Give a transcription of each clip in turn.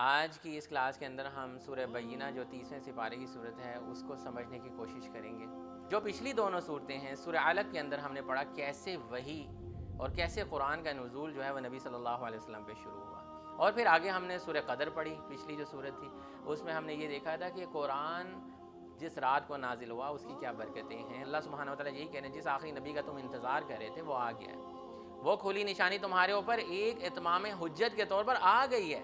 آج کی اس کلاس کے اندر ہم سورہ بینہ جو 30ویں سپارے کی صورت ہے اس کو سمجھنے کی کوشش کریں گے. جو پچھلی دونوں صورتیں ہیں سورہ علق کے اندر ہم نے پڑھا کیسے وحی اور کیسے قرآن کا نزول جو ہے وہ نبی صلی اللہ علیہ وسلم پہ شروع ہوا. اور پھر آگے ہم نے سورہ قدر پڑھی، پچھلی جو صورت تھی اس میں ہم نے یہ دیکھا تھا کہ قرآن جس رات کو نازل ہوا اس کی کیا برکتیں ہیں. اللہ سبحانہ وتعالیٰ یہی کہہ رہے ہیں جس آخری نبی کا تم انتظار کر رہے تھے وہ آ گیا ہے، وہ کھلی نشانی تمہارے اوپر ایک اتمام حجت کے طور پر آ گئی ہے.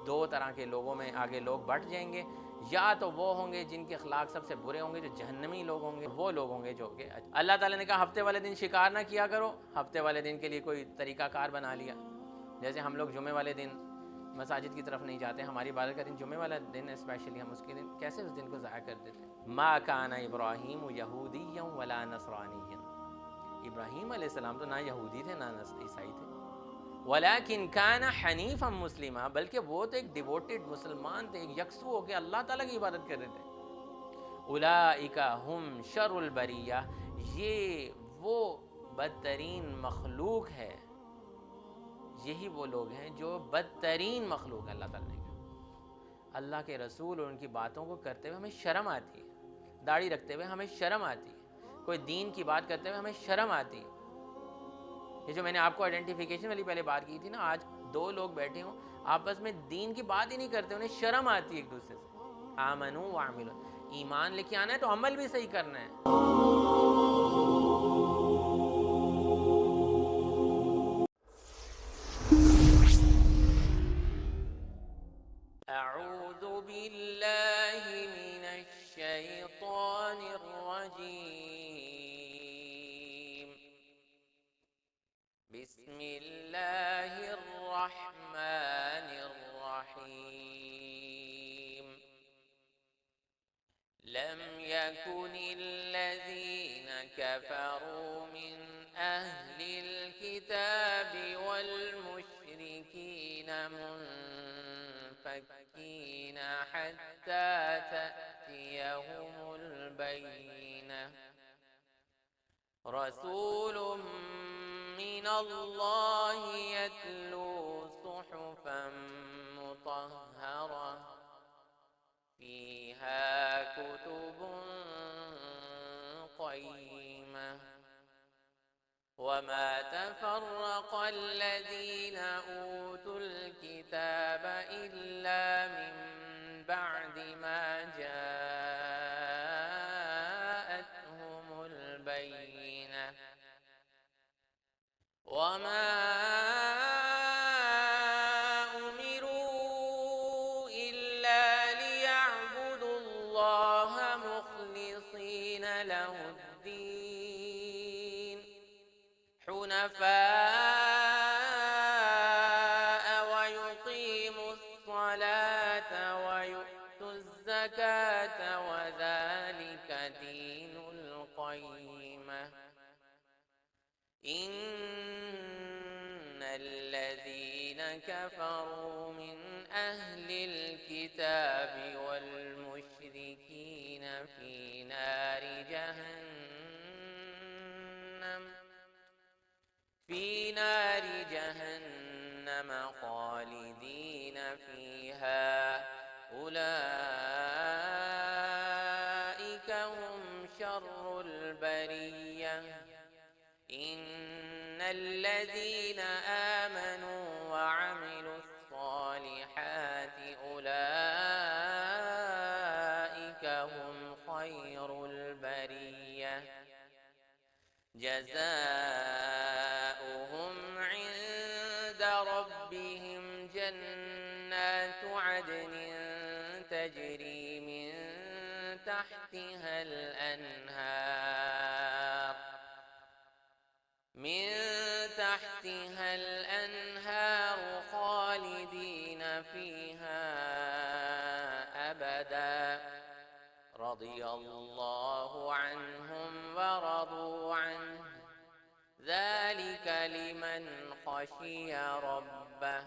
دو طرح کے لوگوں میں آگے لوگ بٹ جائیں گے، یا تو وہ ہوں گے جن کے اخلاق سب سے برے ہوں گے، جو جہنمی لوگ ہوں گے، وہ لوگ ہوں گے جو کہ اللہ تعالیٰ نے کہا ہفتے والے دن شکار نہ کیا کرو، ہفتے والے دن کے لیے کوئی طریقہ کار بنا لیا. جیسے ہم لوگ جمعے والے دن مساجد کی طرف نہیں جاتے، ہماری عبادت کا دن جمعے والا دن اسپیشلی، ہم اس کے دن کیسے اس دن کو ضائع کر دیتے ہیں. ما کان ابراہیم یہودیا ولا نصرانیا، ابراہیم علیہ السلام تو نہ یہودی تھے نہ عیسائی تھے. ولیکن کان حنیفا مسلما، بلکہ وہ تو ایک ڈیووٹڈ مسلمان تھے، ایک یکسو ہو کے اللہ تعالیٰ کی عبادت کر رہے تھے. اولئک ہم شر البریہ، یہ وہ بدترین مخلوق ہے، یہی وہ لوگ ہیں جو بدترین مخلوق ہے. اللہ تعالیٰ نے کہا اللہ کے رسول اور ان کی باتوں کو کرتے ہوئے ہمیں شرم آتی ہے، داڑھی رکھتے ہوئے ہمیں شرم آتی ہے، کوئی دین کی بات کرتے ہوئے ہمیں شرم آتی ہے. یہ جو میں نے آپ کو آئیڈینٹیفیکیشن والی پہلے بات کی تھی نا، آج دو لوگ بیٹھے ہوں آپس میں دین کی بات ہی نہیں کرتے، انہیں شرم آتی ہے ایک دوسرے سے. آمنو وعملوا، ایمان لے کے آنا ہے تو عمل بھی صحیح کرنا ہے. اعوذ باللہ من الشیطان الرجیم، بسم اللہ الرحمن الرحیم. لم يكن الذين كفروا من أهل الكتاب والمشركين منفكين حتى تأتيهم البينة، رسول من الله يتلو صحفا مطهرة فيها كتب قيمة، وما تفرق الذين أوتوا الكتاب إلا من بعد ما جاءتهم البينة، وما أمروا إلا ليعبدوا الله مخلصين له الدين حنفاء ويقيموا الصلاة ويؤتوا الزكاة وذلك دين القيمة. إن الذين كفروا من أهل الكتاب والمشركين في نار جهنم خالدين فيها أولئك هم شر البرية. إن الذين آمنوا وعملوا الصالحات أولئك هم خير البرية، جزاؤهم عند ربهم جنات عدن تجري من تحتها الأنهار خالدين فيها أبدا، رضي الله عنهم ورضوا عنه، ذلك لمن خشي ربه.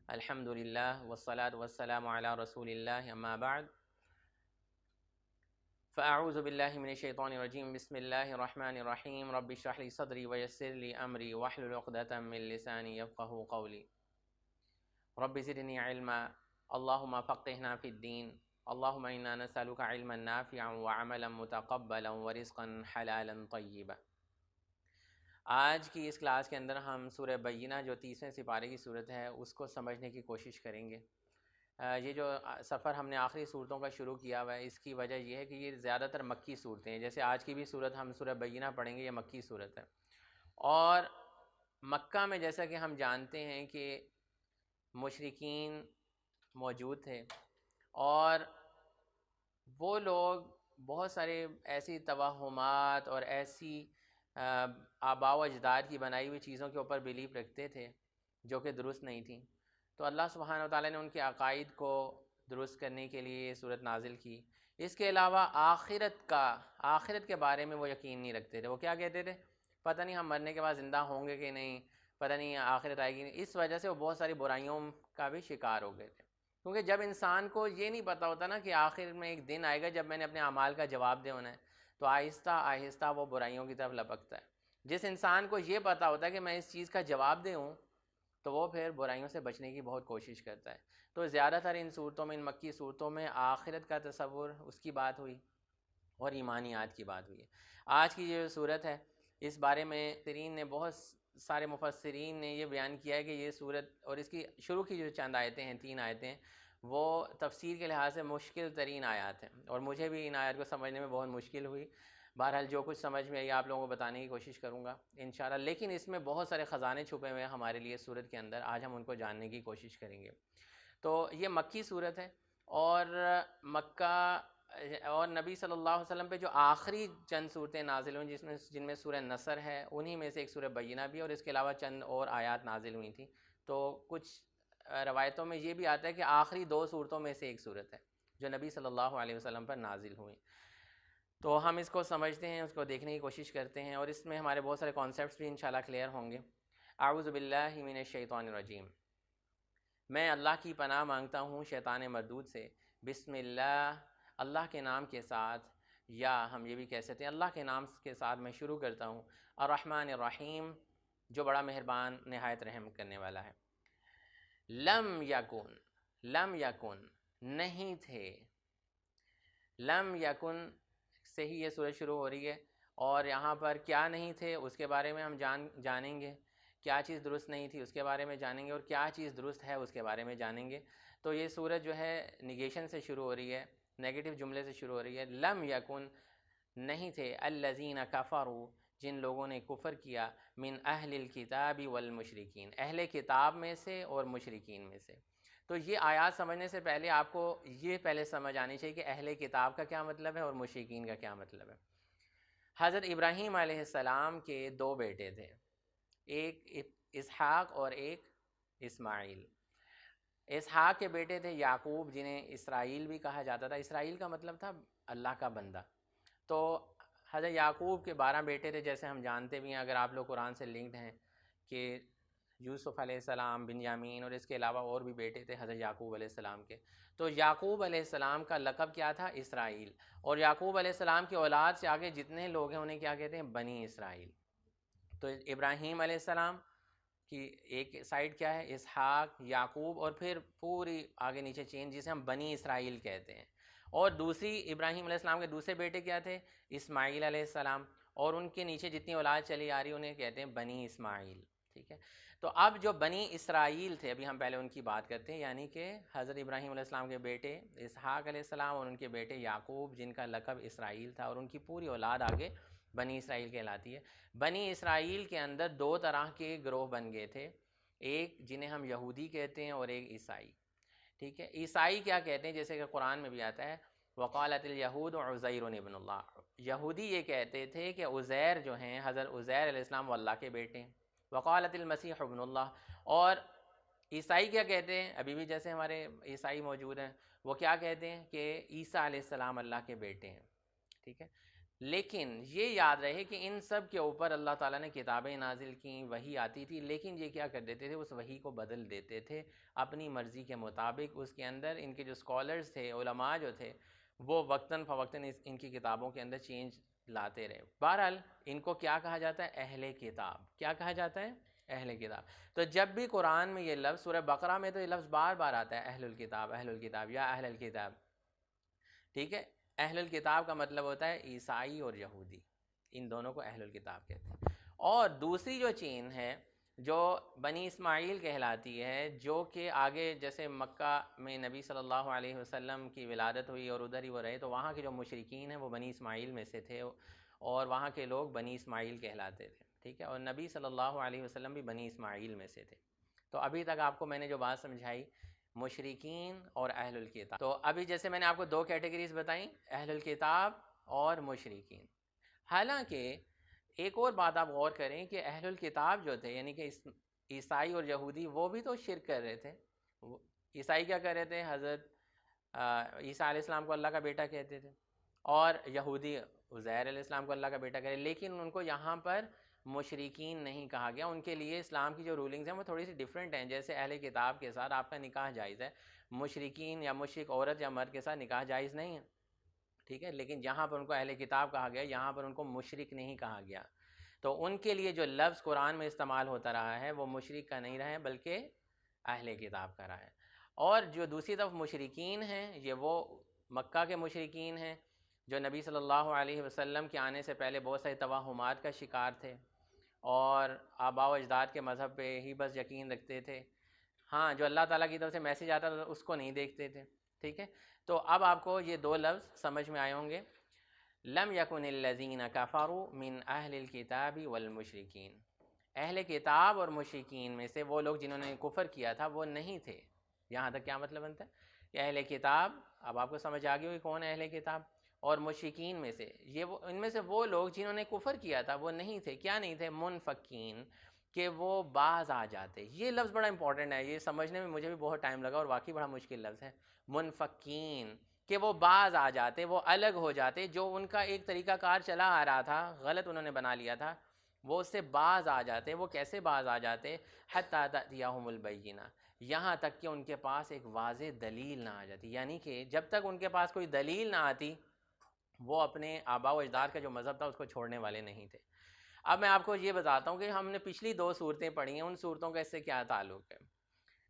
الحمد للہ والصلاة والسلام علی رسول اللہ، اما بعد، فاعوذ باللہ من الشیطان الرجیم، بسم اللہ الرحمن الرحیم. رب اشرح لی صدری ویسر لی امری واحلل عقدۃ من لسانی یفقہوا قولی. رب زدنی علما اللہم فقہنا فی الدین اللہم انا نسألک علما نافعا وعملا متقبلا ورزقا حلالا طیبا۔ آج کی اس کلاس کے اندر ہم سورہ بینہ جو 30ویں سپارے کی صورت ہے اس کو سمجھنے کی کوشش کریں گے۔ یہ جو سفر ہم نے آخری صورتوں کا شروع کیا ہوا ہے، اس کی وجہ یہ ہے کہ یہ زیادہ تر مکی صورتیں ہیں۔ جیسے آج کی بھی صورت ہم سورہ بینہ پڑھیں گے، یہ مکی صورت ہے، اور مکہ میں جیسا کہ ہم جانتے ہیں کہ مشرکین موجود تھے، اور وہ لوگ بہت سارے ایسی توہمات اور ایسی آباء و اجداد کی بنائی ہوئی چیزوں کے اوپر بیلیف رکھتے تھے جو کہ درست نہیں تھیں۔ تو اللہ سبحانہ و تعالیٰ نے ان کے عقائد کو درست کرنے کے لیے یہ صورت نازل کی۔ اس کے علاوہ آخرت کے بارے میں وہ یقین نہیں رکھتے تھے۔ وہ کیا کہتے تھے؟ پتہ نہیں ہم مرنے کے بعد زندہ ہوں گے کہ نہیں، پتہ نہیں آخرت آئے گی نہیں۔ اس وجہ سے وہ بہت ساری برائیوں کا بھی شکار ہو گئے تھے، کیونکہ جب انسان کو یہ نہیں پتہ ہوتا نا کہ آخر میں ایک دن آئے گا جب میں نے اپنے اعمال کا جواب دے ہونا ہے، تو آہستہ آہستہ وہ برائیوں کی طرف لپکتا ہے۔ جس انسان کو یہ پتہ ہوتا ہے کہ میں اس چیز کا جواب دے ہوں، تو وہ پھر برائیوں سے بچنے کی بہت کوشش کرتا ہے۔ تو زیادہ تر ان صورتوں میں، ان مکی صورتوں میں آخرت کا تصور، اس کی بات ہوئی اور ایمانیات کی بات ہوئی ہے۔ آج کی جو صورت ہے اس بارے میں بہت سارے مفسرین نے یہ بیان کیا ہے کہ یہ صورت اور اس کی شروع کی جو چند آیتیں ہیں، 3 آیتیں، وہ تفسیر کے لحاظ سے مشکل ترین آیات ہیں، اور مجھے بھی ان آیات کو سمجھنے میں بہت مشکل ہوئی۔ بہرحال جو کچھ سمجھ میں آئی آپ لوگوں کو بتانے کی کوشش کروں گا انشاءاللہ، لیکن اس میں بہت سارے خزانے چھپے ہوئے ہیں ہمارے لیے صورت کے اندر، آج ہم ان کو جاننے کی کوشش کریں گے۔ تو یہ مکی صورت ہے، اور مکہ اور نبی صلی اللہ علیہ وسلم پہ جو آخری چند صورتیں نازل ہوئیں جن میں سورہ نصر ہے، انہی میں سے ایک سورہ بینہ بھی، اور اس کے علاوہ چند اور آیات نازل ہوئی تھیں۔ تو کچھ روایتوں میں یہ بھی آتا ہے کہ آخری 2 صورتوں میں سے ایک صورت ہے جو نبی صلی اللہ علیہ وسلم پر نازل ہوئی۔ تو ہم اس کو سمجھتے ہیں، اس کو دیکھنے کی کوشش کرتے ہیں، اور اس میں ہمارے بہت سارے کانسیپٹس بھی انشاءاللہ کلیئر ہوں گے۔ اعوذ باللہ من الشیطان الرجیم، میں اللہ کی پناہ مانگتا ہوں شیطان مردود سے۔ بسم اللہ، اللہ کے نام کے ساتھ، یا ہم یہ بھی کہہ سکتے ہیں اللہ کے نام کے ساتھ میں شروع کرتا ہوں۔ الرحمن الرحیم، جو بڑا مہربان نہایت رحم کرنے والا ہے۔ لم یکن، لم یکن نہیں تھے، لم یکن سے ہی یہ سورج شروع ہو رہی ہے، اور یہاں پر کیا نہیں تھے اس کے بارے میں ہم جانیں گے، کیا چیز درست نہیں تھی اس کے بارے میں جانیں گے، اور کیا چیز درست ہے اس کے بارے میں جانیں گے۔ تو یہ سورج جو ہے نیگیشن سے شروع ہو رہی ہے، نیگیٹو جملے سے شروع ہو رہی ہے۔ لم یکن نہیں تھے، الذین کفروا جن لوگوں نے کفر کیا، من اہل الکتاب والمشرکین اہل کتاب میں سے اور مشرکین میں سے۔ تو یہ آیات سمجھنے سے پہلے آپ کو یہ پہلے سمجھ آنی چاہیے کہ اہل کتاب کا کیا مطلب ہے اور مشرکین کا کیا مطلب ہے۔ حضرت ابراہیم علیہ السلام کے 2 بیٹے تھے، ایک اسحاق اور ایک اسماعیل۔ اسحاق کے بیٹے تھے یعقوب، جنہیں اسرائیل بھی کہا جاتا تھا۔ اسرائیل کا مطلب تھا اللہ کا بندہ۔ تو حضرت یعقوب کے 12 بیٹے تھے، جیسے ہم جانتے بھی ہیں اگر آپ لوگ قرآن سے لنکڈ ہیں، کہ یوسف علیہ السلام، بنیامین، اور اس کے علاوہ اور بھی بیٹے تھے حضرت یعقوب علیہ السلام کے۔ تو یعقوب علیہ السلام کا لقب کیا تھا؟ اسرائیل۔ اور یعقوب علیہ السلام کی اولاد سے آگے جتنے لوگ ہیں انہیں کیا کہتے ہیں؟ بنی اسرائیل۔ تو ابراہیم علیہ السلام کی ایک سائڈ کیا ہے؟ اسحاق، یعقوب، اور پھر پوری آگے نیچے چین جسے ہم بنی اسرائیل کہتے ہیں۔ اور دوسری ابراہیم علیہ السلام کے دوسرے بیٹے کیا تھے؟ اسماعیل علیہ السلام، اور ان کے نیچے جتنی اولاد چلی آ رہی انہیں کہتے ہیں بنی اسماعیل۔ ٹھیک ہے، تو اب جو بنی اسرائیل تھے، ابھی ہم پہلے ان کی بات کرتے ہیں، یعنی کہ حضرت ابراہیم علیہ السلام کے بیٹے اسحاق علیہ السلام اور ان کے بیٹے یعقوب، جن کا لقب اسرائیل تھا، اور ان کی پوری اولاد آگے بنی اسرائیل کہلاتی ہے۔ بنی اسرائیل کے اندر 2 طرح کے گروہ بن گئے تھے، ایک جنہیں ہم یہودی کہتے ہیں اور ایک عیسائی۔ ٹھیک ہے، عیسائی کیا کہتے ہیں؟ جیسے کہ قرآن میں بھی آتا ہے وقالت الیہود عزیر ابن اللہ، یہودی یہ کہتے تھے کہ عزیر جو ہیں، حضرت عزیر علیہ السلام، وہ اللہ کے بیٹے ہیں۔ وقالت المسیح ابن اللہ، اور عیسائی کیا کہتے ہیں؟ ابھی بھی جیسے ہمارے عیسائی موجود ہیں، وہ کیا کہتے ہیں کہ عیسیٰ علیہ السلام اللہ کے بیٹے ہیں۔ ٹھیک ہے، لیکن یہ یاد رہے کہ ان سب کے اوپر اللہ تعالیٰ نے کتابیں نازل کیں، وحی آتی تھی، لیکن یہ کیا کر دیتے تھے؟ اس وحی کو بدل دیتے تھے اپنی مرضی کے مطابق۔ اس کے اندر ان کے جو اسکالرز تھے، علماء جو تھے، وہ وقتاً فوقتاً ان کی کتابوں کے اندر چینج لاتے رہے۔ بہرحال ان کو کیا کہا جاتا ہے؟ اہل کتاب۔ کیا کہا جاتا ہے؟ اہل کتاب۔ تو جب بھی قرآن میں یہ لفظ، سورہ بقرہ میں تو یہ لفظ بار بار آتا ہے، اہل الکتاب، اہل الکتاب یا اہل الکتاب، ٹھیک ہے۔ اہل الکتاب کا مطلب ہوتا ہے عیسائی اور یہودی، ان دونوں کو اہل الکتاب کہتے ہیں۔ اور دوسری جو چین ہے جو بنی اسماعیل کہلاتی ہے، جو کہ آگے جیسے مکہ میں نبی صلی اللہ علیہ وسلم کی ولادت ہوئی اور ادھر ہی وہ رہے، تو وہاں کے جو مشرکین ہیں وہ بنی اسماعیل میں سے تھے، اور وہاں کے لوگ بنی اسماعیل کہلاتے تھے، ٹھیک ہے۔ اور نبی صلی اللہ علیہ وسلم بھی بنی اسماعیل میں سے تھے۔ تو ابھی تک آپ کو میں نے جو بات سمجھائی، مشرکین اور اہل الکتاب، تو ابھی جیسے میں نے آپ کو دو کیٹیگریز بتائیں، اہل الکتاب اور مشرکین۔ حالانکہ ایک اور بات آپ غور کریں کہ اہل الکتاب جو تھے، یعنی کہ عیسائی اور یہودی، وہ بھی تو شرک کر رہے تھے۔ عیسائی کیا کر رہے تھے؟ حضرت عیسیٰ علیہ السلام کو اللہ کا بیٹا کہتے تھے، اور یہودی عزیر علیہ السلام کو اللہ کا بیٹا کہتے، لیکن ان کو یہاں پر مشرکین نہیں کہا گیا۔ ان کے لیے اسلام کی جو رولنگز ہیں وہ تھوڑی سی ڈیفرنٹ ہیں۔ جیسے اہل کتاب کے ساتھ آپ کا نکاح جائز ہے، مشرکین یا مشرک عورت یا مرد کے ساتھ نکاح جائز نہیں ہے، ٹھیک ہے۔ لیکن جہاں پر ان کو اہل کتاب کہا گیا، یہاں پر ان کو مشرک نہیں کہا گیا۔ تو ان کے لیے جو لفظ قرآن میں استعمال ہوتا رہا ہے وہ مشرک کا نہیں رہا ہے، بلکہ اہل کتاب کا رہا ہے۔ اور جو دوسری طرف مشرکین ہیں، یہ وہ مکہ کے مشرکین ہیں جو نبی صلی اللہ علیہ وسلم کے آنے سے پہلے بہت سارے توہمات کا شکار تھے، اور آباء و اجداد کے مذہب پہ ہی بس یقین رکھتے تھے۔ ہاں، جو اللہ تعالیٰ کی طرف سے میسیج آتا تھا اس کو نہیں دیکھتے تھے، ٹھیک ہے۔ تو اب آپ کو یہ دو لفظ سمجھ میں آئے ہوں گے، لم یکن الذین کفروا من اہل الکتاب والمشرکین، اہل کتاب اور مشرکین میں سے وہ لوگ جنہوں نے کفر کیا تھا وہ نہیں تھے۔ یہاں تک کیا مطلب بنتا ہے کہ اہل کتاب، اب آپ کو سمجھ آ گئی ہوئی کون ہے اہل کتاب، اور مشرکین میں سے ان میں سے وہ لوگ جنہوں نے کفر کیا تھا وہ نہیں تھے۔ کیا نہیں تھے؟ منفکین، کہ وہ باز آ جاتے۔ یہ لفظ بڑا امپورٹنٹ ہے، یہ سمجھنے میں مجھے بھی بہت ٹائم لگا اور واقعی بڑا مشکل لفظ ہے، منفکین، کہ وہ باز آ جاتے، وہ الگ ہو جاتے، جو ان کا ایک طریقہ کار چلا آ رہا تھا، غلط انہوں نے بنا لیا تھا، وہ اس سے باز آ جاتے۔ وہ کیسے باز آ جاتے؟ حتی تأتیہم البینہ، یہاں تک کہ ان کے پاس ایک واضح دلیل نہ آ جاتی، یعنی کہ جب تک ان کے پاس کوئی دلیل نہ آتی وہ اپنے آباء و اجداد کا جو مذہب تھا اس کو چھوڑنے والے نہیں تھے۔ اب میں آپ کو یہ بتاتا ہوں کہ ہم نے پچھلی دو صورتیں پڑھی ہیں، ان صورتوں کا اس سے کیا تعلق ہے۔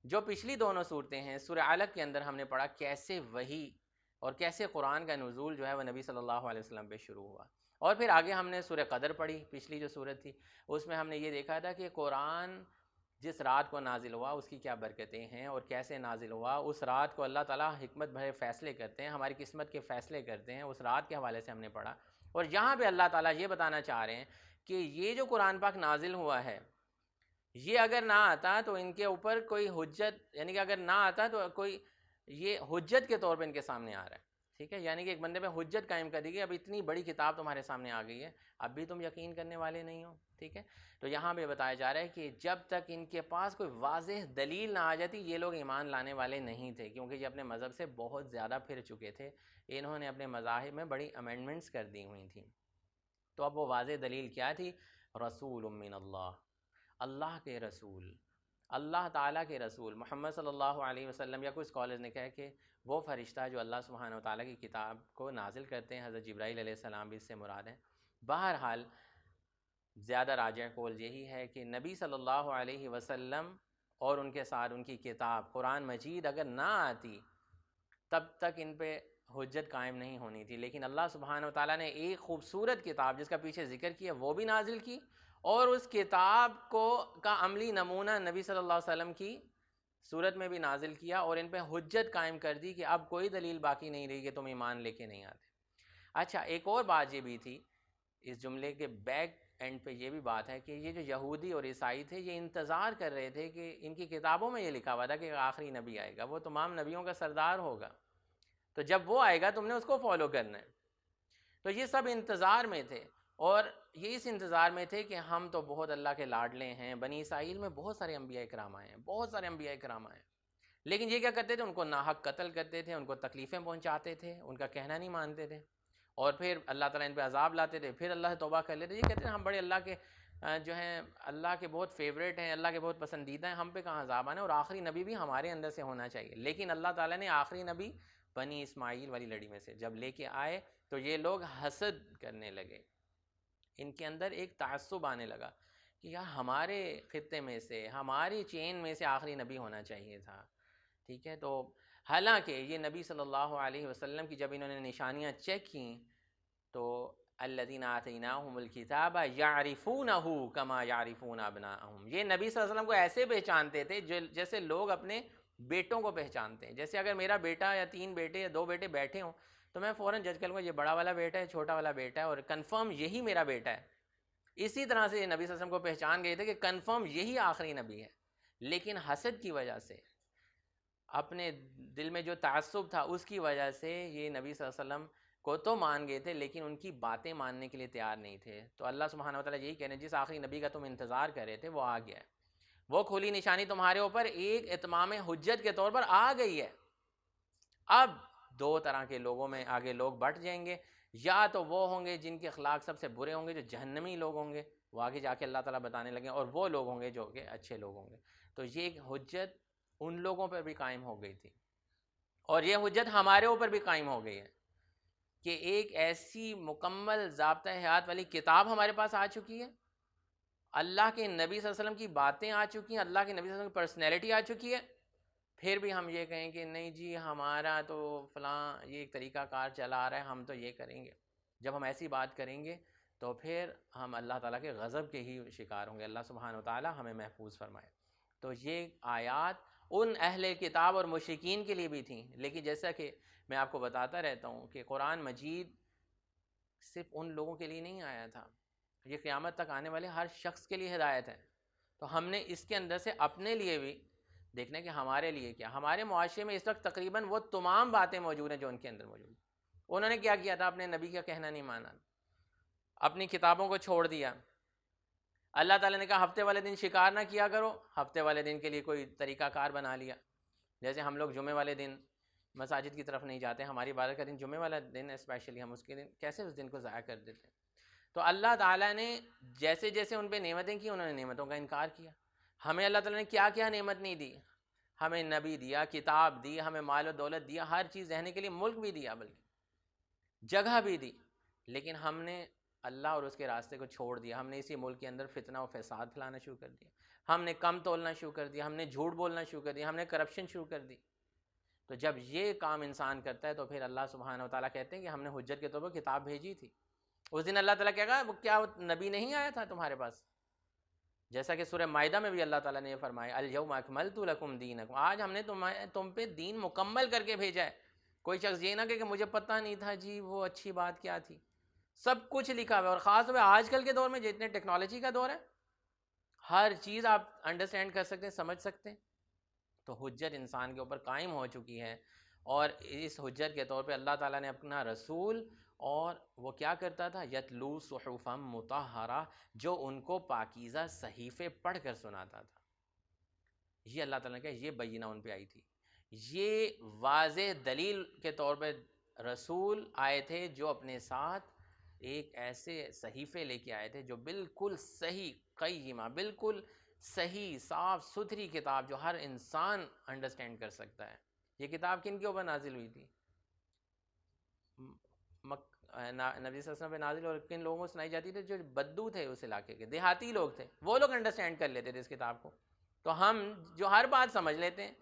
جو پچھلی دونوں صورتیں ہیں، سورہ علق کے اندر ہم نے پڑھا کیسے وحی اور کیسے قرآن کا نزول جو ہے وہ نبی صلی اللہ علیہ وسلم پہ شروع ہوا، اور پھر آگے ہم نے سورہ قدر پڑھی، پچھلی جو صورت تھی اس میں ہم نے یہ دیکھا تھا کہ قرآن جس رات کو نازل ہوا اس کی کیا برکتیں ہیں، اور کیسے نازل ہوا۔ اس رات کو اللہ تعالیٰ حکمت بھرے فیصلے کرتے ہیں، ہماری قسمت کے فیصلے کرتے ہیں، اس رات کے حوالے سے ہم نے پڑھا۔ اور یہاں پہ اللہ تعالیٰ یہ بتانا چاہ رہے ہیں کہ یہ جو قرآن پاک نازل ہوا ہے، یہ اگر نہ آتا تو ان کے اوپر کوئی حجت، یعنی کہ اگر نہ آتا تو کوئی یہ حجت کے طور پہ ان کے سامنے آ رہا ہے، ٹھیک ہے، یعنی کہ ایک بندے پہ حجت قائم کر دی گئی، اب اتنی بڑی کتاب تمہارے سامنے آ گئی ہے، اب بھی تم یقین کرنے والے نہیں ہو، ٹھیک ہے۔ تو یہاں پہ بتایا جا رہا ہے کہ جب تک ان کے پاس کوئی واضح دلیل نہ آ جاتی یہ لوگ ایمان لانے والے نہیں تھے، کیونکہ یہ اپنے مذہب سے بہت زیادہ پھر چکے تھے، انہوں نے اپنے مذاہب میں بڑی امینڈمنٹس کر دی ہوئی تھیں۔ تو اب وہ واضح دلیل کیا تھی؟ رسول من اللہ، اللہ کے رسول، اللہ تعالیٰ کے رسول محمد صلی اللہ علیہ وسلم، یا کچھ اسکالرز نے کہا کہ وہ فرشتہ جو اللہ سبحانہ و تعالیٰ کی کتاب کو نازل کرتے ہیں، حضرت جبرائیل علیہ السلام بھی اس سے مراد ہیں۔ بہرحال زیادہ راجع قول یہی ہے کہ نبی صلی اللہ علیہ وسلم اور ان کے ساتھ ان کی کتاب قرآن مجید اگر نہ آتی تب تک ان پہ حجت قائم نہیں ہونی تھی، لیکن اللہ سبحانہ و تعالیٰ نے ایک خوبصورت کتاب جس کا پیچھے ذکر کیا وہ بھی نازل کی، اور اس کتاب کا عملی نمونہ نبی صلی اللہ علیہ وسلم کی صورت میں بھی نازل کیا، اور ان پہ حجت قائم کر دی کہ اب کوئی دلیل باقی نہیں رہی کہ تم ایمان لے کے نہیں آتے۔ اچھا، ایک اور بات یہ بھی تھی اس جملے کے بیک اینڈ پہ، یہ بھی بات ہے کہ یہ جو یہودی اور عیسائی تھے یہ انتظار کر رہے تھے کہ ان کی کتابوں میں یہ لکھا ہوا تھا کہ آخری نبی آئے گا، وہ تمام نبیوں کا سردار ہوگا، تو جب وہ آئے گا تم نے اس کو فالو کرنا ہے۔ تو یہ سب انتظار میں تھے، اور یہ اس انتظار میں تھے کہ ہم تو بہت اللہ کے لاڈلے ہیں، بنی اسرائیل میں بہت سارے انبیاء کرام آئے ہیں، بہت سارے انبیاء کرام آئے ہیں، لیکن یہ کیا کرتے تھے؟ ان کو ناحق قتل کرتے تھے، ان کو تکلیفیں پہنچاتے تھے، ان کا کہنا نہیں مانتے تھے، اور پھر اللہ تعالیٰ ان پہ عذاب لاتے تھے، پھر اللہ سے توبہ کر لیتے۔ یہ کہتے ہیں ہم بڑے اللہ کے جو ہیں اللہ کے بہت فیوریٹ ہیں، اللہ کے بہت پسندیدہ ہیں، ہم پہ کہاں عذاب آنا ہے، اور آخری نبی بھی ہمارے اندر سے ہونا چاہیے۔ لیکن اللہ تعالیٰ نے آخری نبی بنی اسماعیل والی لڑی میں سے جب لے کے آئے تو یہ لوگ حسد کرنے لگے، ان کے اندر ایک تعصب آنے لگا کہ یار ہمارے خطے میں سے، ہماری چین میں سے آخری نبی ہونا چاہیے تھا. ٹھیک ہے، تو حالانکہ یہ نبی صلی اللہ علیہ وسلم کی جب انہوں نے نشانیاں چیک کیں تو الذین آتیناہم الکتاب یعرفونہ کما یعرفون ابناءہم، یہ نبی صلی اللہ علیہ وسلم کو ایسے پہچانتے تھے جیسے لوگ اپنے بیٹوں کو پہچانتے ہیں. جیسے اگر میرا بیٹا یا 3 بیٹے یا 2 بیٹے بیٹھے ہوں تو میں فوراً جج کروں گا یہ بڑا والا بیٹا ہے، چھوٹا والا بیٹا ہے، اور کنفرم یہی میرا بیٹا ہے. اسی طرح سے یہ نبی صلی اللہ علیہ وسلم کو پہچان گئے تھے کہ کنفرم یہی آخری نبی ہے. لیکن حسد کی وجہ سے، اپنے دل میں جو تعصب تھا اس کی وجہ سے یہ نبی صلی اللہ علیہ وسلم کو تو مان گئے تھے لیکن ان کی باتیں ماننے کے لیے تیار نہیں تھے. تو اللہ سبحانہ وتعالیٰ یہی کہہ رہے ہیں جس آخری نبی کا تم انتظار کر رہے تھے وہ آ گیا ہے، وہ کھلی نشانی تمہارے اوپر ایک اتمام حجت کے طور پر آ گئی ہے. اب 2 طرح کے لوگوں میں آگے لوگ بٹ جائیں گے، یا تو وہ ہوں گے جن کے اخلاق سب سے برے ہوں گے، جو جہنمی لوگ ہوں گے، وہ آگے جا کے اللہ تعالیٰ بتانے لگیں، اور وہ لوگ ہوں گے جو کہ اچھے لوگ ہوں گے. تو یہ ایک حجت ان لوگوں پر بھی قائم ہو گئی تھی، اور یہ حجت ہمارے اوپر بھی قائم ہو گئی ہے کہ ایک ایسی مکمل ضابطہ حیات والی کتاب ہمارے پاس آ چکی ہے، اللہ کے نبی صلی اللہ علیہ وسلم کی باتیں آ چکی ہیں، اللہ کے نبی صلی اللہ علیہ وسلم کی پرسنالٹی آ چکی ہے. پھر بھی ہم یہ کہیں کہ نہیں جی ہمارا تو فلاں یہ ایک طریقہ کار چلا آ رہا ہے، ہم تو یہ کریں گے. جب ہم ایسی بات کریں گے تو پھر ہم اللہ تعالیٰ کے غضب کے ہی شکار ہوں گے. اللہ سبحانہ وتعالیٰ ہمیں محفوظ فرمائے. تو یہ آیات ان اہل کتاب اور مشرکین کے لیے بھی تھیں، لیکن جیسا کہ میں آپ کو بتاتا رہتا ہوں کہ قرآن مجید صرف ان لوگوں کے لیے نہیں آیا تھا، یہ قیامت تک آنے والے ہر شخص کے لیے ہدایت ہے. تو ہم نے اس کے اندر سے اپنے لیے بھی دیکھنا کہ ہمارے لیے کیا. ہمارے معاشرے میں اس وقت تقریباً وہ تمام باتیں موجود ہیں جو ان کے اندر موجود ہیں. انہوں نے کیا کیا تھا؟ اپنے نبی کا کہنا نہیں مانا، اپنی کتابوں کو چھوڑ دیا. اللہ تعالیٰ نے کہا ہفتے والے دن شکار نہ کیا کرو، ہفتے والے دن کے لیے کوئی طریقہ کار بنا لیا. جیسے ہم لوگ جمعے والے دن مساجد کی طرف نہیں جاتے، ہماری عبادت کا دن جمعے والا دن اسپیشلی، ہم اس کے دن کیسے اس دن کو ضائع کر دیتے. تو اللہ تعالیٰ نے جیسے جیسے ان پہ نعمتیں کی انہوں نے نعمتوں کا انکار کیا. ہمیں اللہ تعالیٰ نے کیا کیا نعمت نہیں دی، ہمیں نبی دیا، کتاب دی، ہمیں مال و دولت دیا، ہر چیز رہنے کے لیے ملک بھی دیا، بلکہ جگہ بھی دی. لیکن ہم نے اللہ اور اس کے راستے کو چھوڑ دیا. ہم نے اسی ملک کے اندر فتنہ و فساد پھیلانا شروع کر دیا، ہم نے کم تولنا شروع کر دیا، ہم نے جھوٹ بولنا شروع کر دیا، ہم نے کرپشن شروع کر دی. تو جب یہ کام انسان کرتا ہے تو پھر اللہ سبحانہ و تعالیٰ کہتے ہیں کہ ہم نے حجت کے طور پر کتاب بھیجی تھی. اس دن اللہ تعالیٰ کہے گا وہ کیا نبی نہیں آیا تھا تمہارے پاس؟ جیسا کہ سورہ مائدہ میں بھی اللہ تعالیٰ نے یہ فرمایا الیوم اکملت لکم دینکم، آج ہم نے تم پہ دین مکمل کر کے بھیجا ہے. کوئی شخص یہ نہ کہ مجھے پتہ نہیں تھا جی وہ اچھی بات کیا تھی. سب کچھ لکھا ہوا ہے، اور خاص طور پہ آج کل کے دور میں جتنے ٹیکنالوجی کا دور ہے ہر چیز آپ انڈرسٹینڈ کر سکتے ہیں، سمجھ سکتے ہیں. تو حجت انسان کے اوپر قائم ہو چکی ہے، اور اس حجت کے طور پہ اللہ تعالیٰ نے اپنا رسول، اور وہ کیا کرتا تھا؟ یتلو صحفا مطہرہ، جو ان کو پاکیزہ صحیفے پڑھ کر سناتا تھا. یہ اللہ تعالیٰ نے کہا یہ بینہ ان پہ آئی تھی. یہ واضح دلیل کے طور پہ رسول آئے تھے جو اپنے ساتھ ایک ایسے صحیفے لے کے آئے تھے جو بالکل صحیح قیمہ، بالکل صحیح صاف ستھری کتاب جو ہر انسان انڈرسٹینڈ کر سکتا ہے. یہ کتاب کن کے اوپر نازل ہوئی تھی؟ نبی صلی اللہ علیہ وسلم پہ نازل، اور کن لوگوں کو سنائی جاتی تھی؟ جو بدو تھے اس علاقے کے، دیہاتی لوگ تھے، وہ لوگ انڈرسٹینڈ کر لیتے تھے اس کتاب کو. تو ہم جو ہر بات سمجھ لیتے ہیں،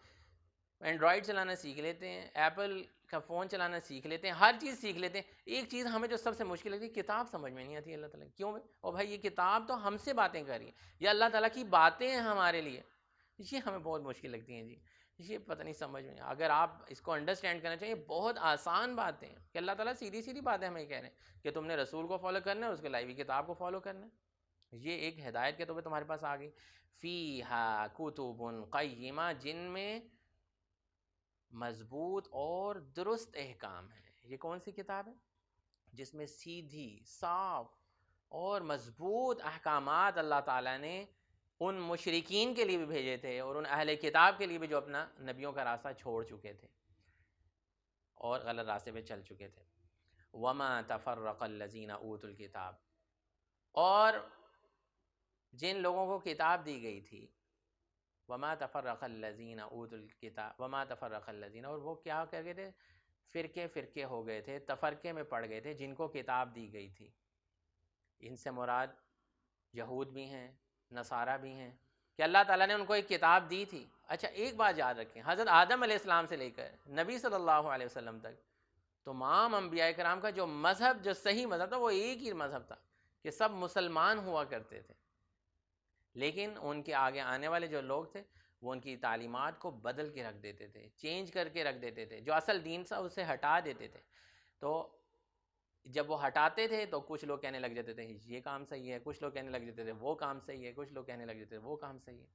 اینڈرائڈ چلانا سیکھ لیتے ہیں، ایپل کا فون چلانا سیکھ لیتے ہیں، ہر چیز سیکھ لیتے ہیں، ایک چیز ہمیں جو سب سے مشکل لگتی ہے کتاب سمجھ میں نہیں آتی. اللہ تعالیٰ کیوں؟ اور بھائی یہ کتاب تو ہم سے باتیں کر رہی ہیں، یہ اللہ تعالیٰ کی باتیں ہیں ہمارے لیے، یہ ہمیں بہت مشکل لگتی ہیں جی. یہ پتہ نہیں سمجھ میں، اگر آپ اس کو انڈرسٹینڈ کرنا چاہیے بہت آسان باتیں ہیں کہ اللہ تعالیٰ سیدھی سیدھی باتیں ہمیں کہہ رہے ہیں کہ تم نے رسول کو فالو کرنا ہے، اس کے لائی ہوئی کتاب کو فالو کرنا ہے. یہ ایک ہدایت کے طور پہ تمہارے پاس آ گئی. فیہا کتب قیمہ، جن میں مضبوط اور درست احکام ہیں. یہ کون سی کتاب ہے؟ جس میں سیدھی صاف اور مضبوط احکامات اللہ تعالیٰ نے ان مشرکین کے لیے بھی بھیجے تھے، اور ان اہل کتاب کے لیے بھی جو اپنا نبیوں کا راستہ چھوڑ چکے تھے اور غلط راستے پہ چل چکے تھے. وما تفرق الذین اوتوا الکتاب، اور جن لوگوں کو کتاب دی گئی تھی، وما تفرق الذین اوتوا الکتاب وما تفرق الذین، اور وہ کیا کر گئے تھے؟ فرقے فرقے ہو گئے تھے، تفرقے میں پڑ گئے تھے جن کو کتاب دی گئی تھی. ان سے مراد یہود بھی ہیں، نصارہ بھی ہیں کہ اللہ تعالیٰ نے ان کو ایک کتاب دی تھی. اچھا ایک بات یاد رکھیں، حضرت آدم علیہ السلام سے لے کر نبی صلی اللہ علیہ وسلم تک تمام انبیاء کرام کا جو مذہب، جو صحیح مذہب تھا، وہ ایک ہی مذہب تھا کہ سب مسلمان ہوا کرتے تھے. لیکن ان کے آگے آنے والے جو لوگ تھے وہ ان کی تعلیمات کو بدل کے رکھ دیتے تھے، چینج کر کے رکھ دیتے تھے، جو اصل دین تھا اسے ہٹا دیتے تھے. تو جب وہ ہٹاتے تھے تو کچھ لوگ کہنے لگ جاتے تھے یہ کام صحیح ہے، کچھ لوگ کہنے لگ جاتے تھے وہ کام صحیح ہے، کچھ لوگ کہنے لگ جاتے تھے وہ کام صحیح ہے.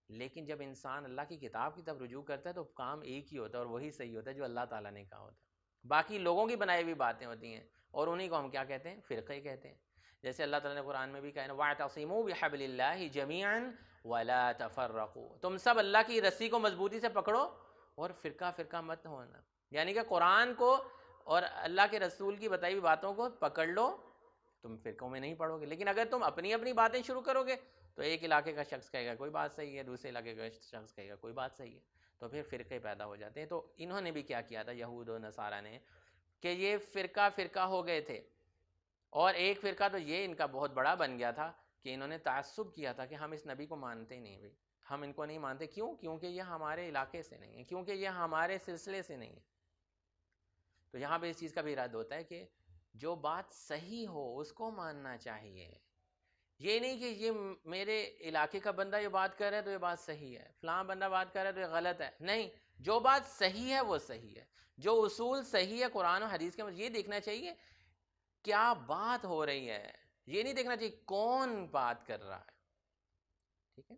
لیکن جب انسان اللہ کی کتاب کی طرف رجوع کرتا ہے تو کام ایک ہی ہوتا ہے اور وہی صحیح ہوتا ہے جو اللہ تعالیٰ نے کہا ہوتا ہے. باقی لوگوں کی بنائی ہوئی باتیں ہوتی ہیں اور انہیں کو ہم کیا کہتے ہیں؟ فرقے کہتے ہیں. جیسے اللہ تعالیٰ نے قرآن میں بھی کہا ہے وَاعْتَصِمُوا بِحَبْلِ اللَّهِ جَمِيعًا وَلَا تَفَرَّقُوا، تم سب اللہ کی رسی کو مضبوطی سے پکڑو اور فرقہ فرقہ مت ہونا. یعنی کہ قرآن کو اور اللہ کے رسول کی بتائی ہوئی باتوں کو پکڑ لو، تم فرقوں میں نہیں پڑو گے. لیکن اگر تم اپنی اپنی باتیں شروع کرو گے تو ایک علاقے کا شخص کہے گا کوئی بات صحیح ہے، دوسرے علاقے کا شخص کہے گا کوئی بات صحیح ہے، تو پھر فرقے پیدا ہو جاتے ہیں. تو انہوں نے بھی کیا کیا تھا یہود و نصارہ نے کہ یہ فرقہ فرقہ ہو گئے تھے. اور ایک فرقہ تو یہ ان کا بہت بڑا بن گیا تھا کہ انہوں نے تعصب کیا تھا کہ ہم اس نبی کو مانتے ہی نہیں بھائی، ہم ان کو نہیں مانتے. کیوں؟ کیونکہ یہ ہمارے علاقے سے نہیں ہے، کیونکہ یہ ہمارے سلسلے سے نہیں ہے. تو یہاں پہ اس چیز کا بھی ارادہ ہوتا ہے کہ جو بات صحیح ہو اس کو ماننا چاہیے. یہ نہیں کہ یہ میرے علاقے کا بندہ یہ بات کر رہا ہے تو یہ بات صحیح ہے، فلاں بندہ بات کر رہا ہے تو یہ غلط ہے. نہیں، جو بات صحیح ہے وہ صحیح ہے، جو اصول صحیح ہے قرآن و حدیث کے یہ دیکھنا چاہیے کیا بات ہو رہی ہے. یہ نہیں دیکھنا چاہیے کون بات کر رہا ہے. ٹھیک ہے،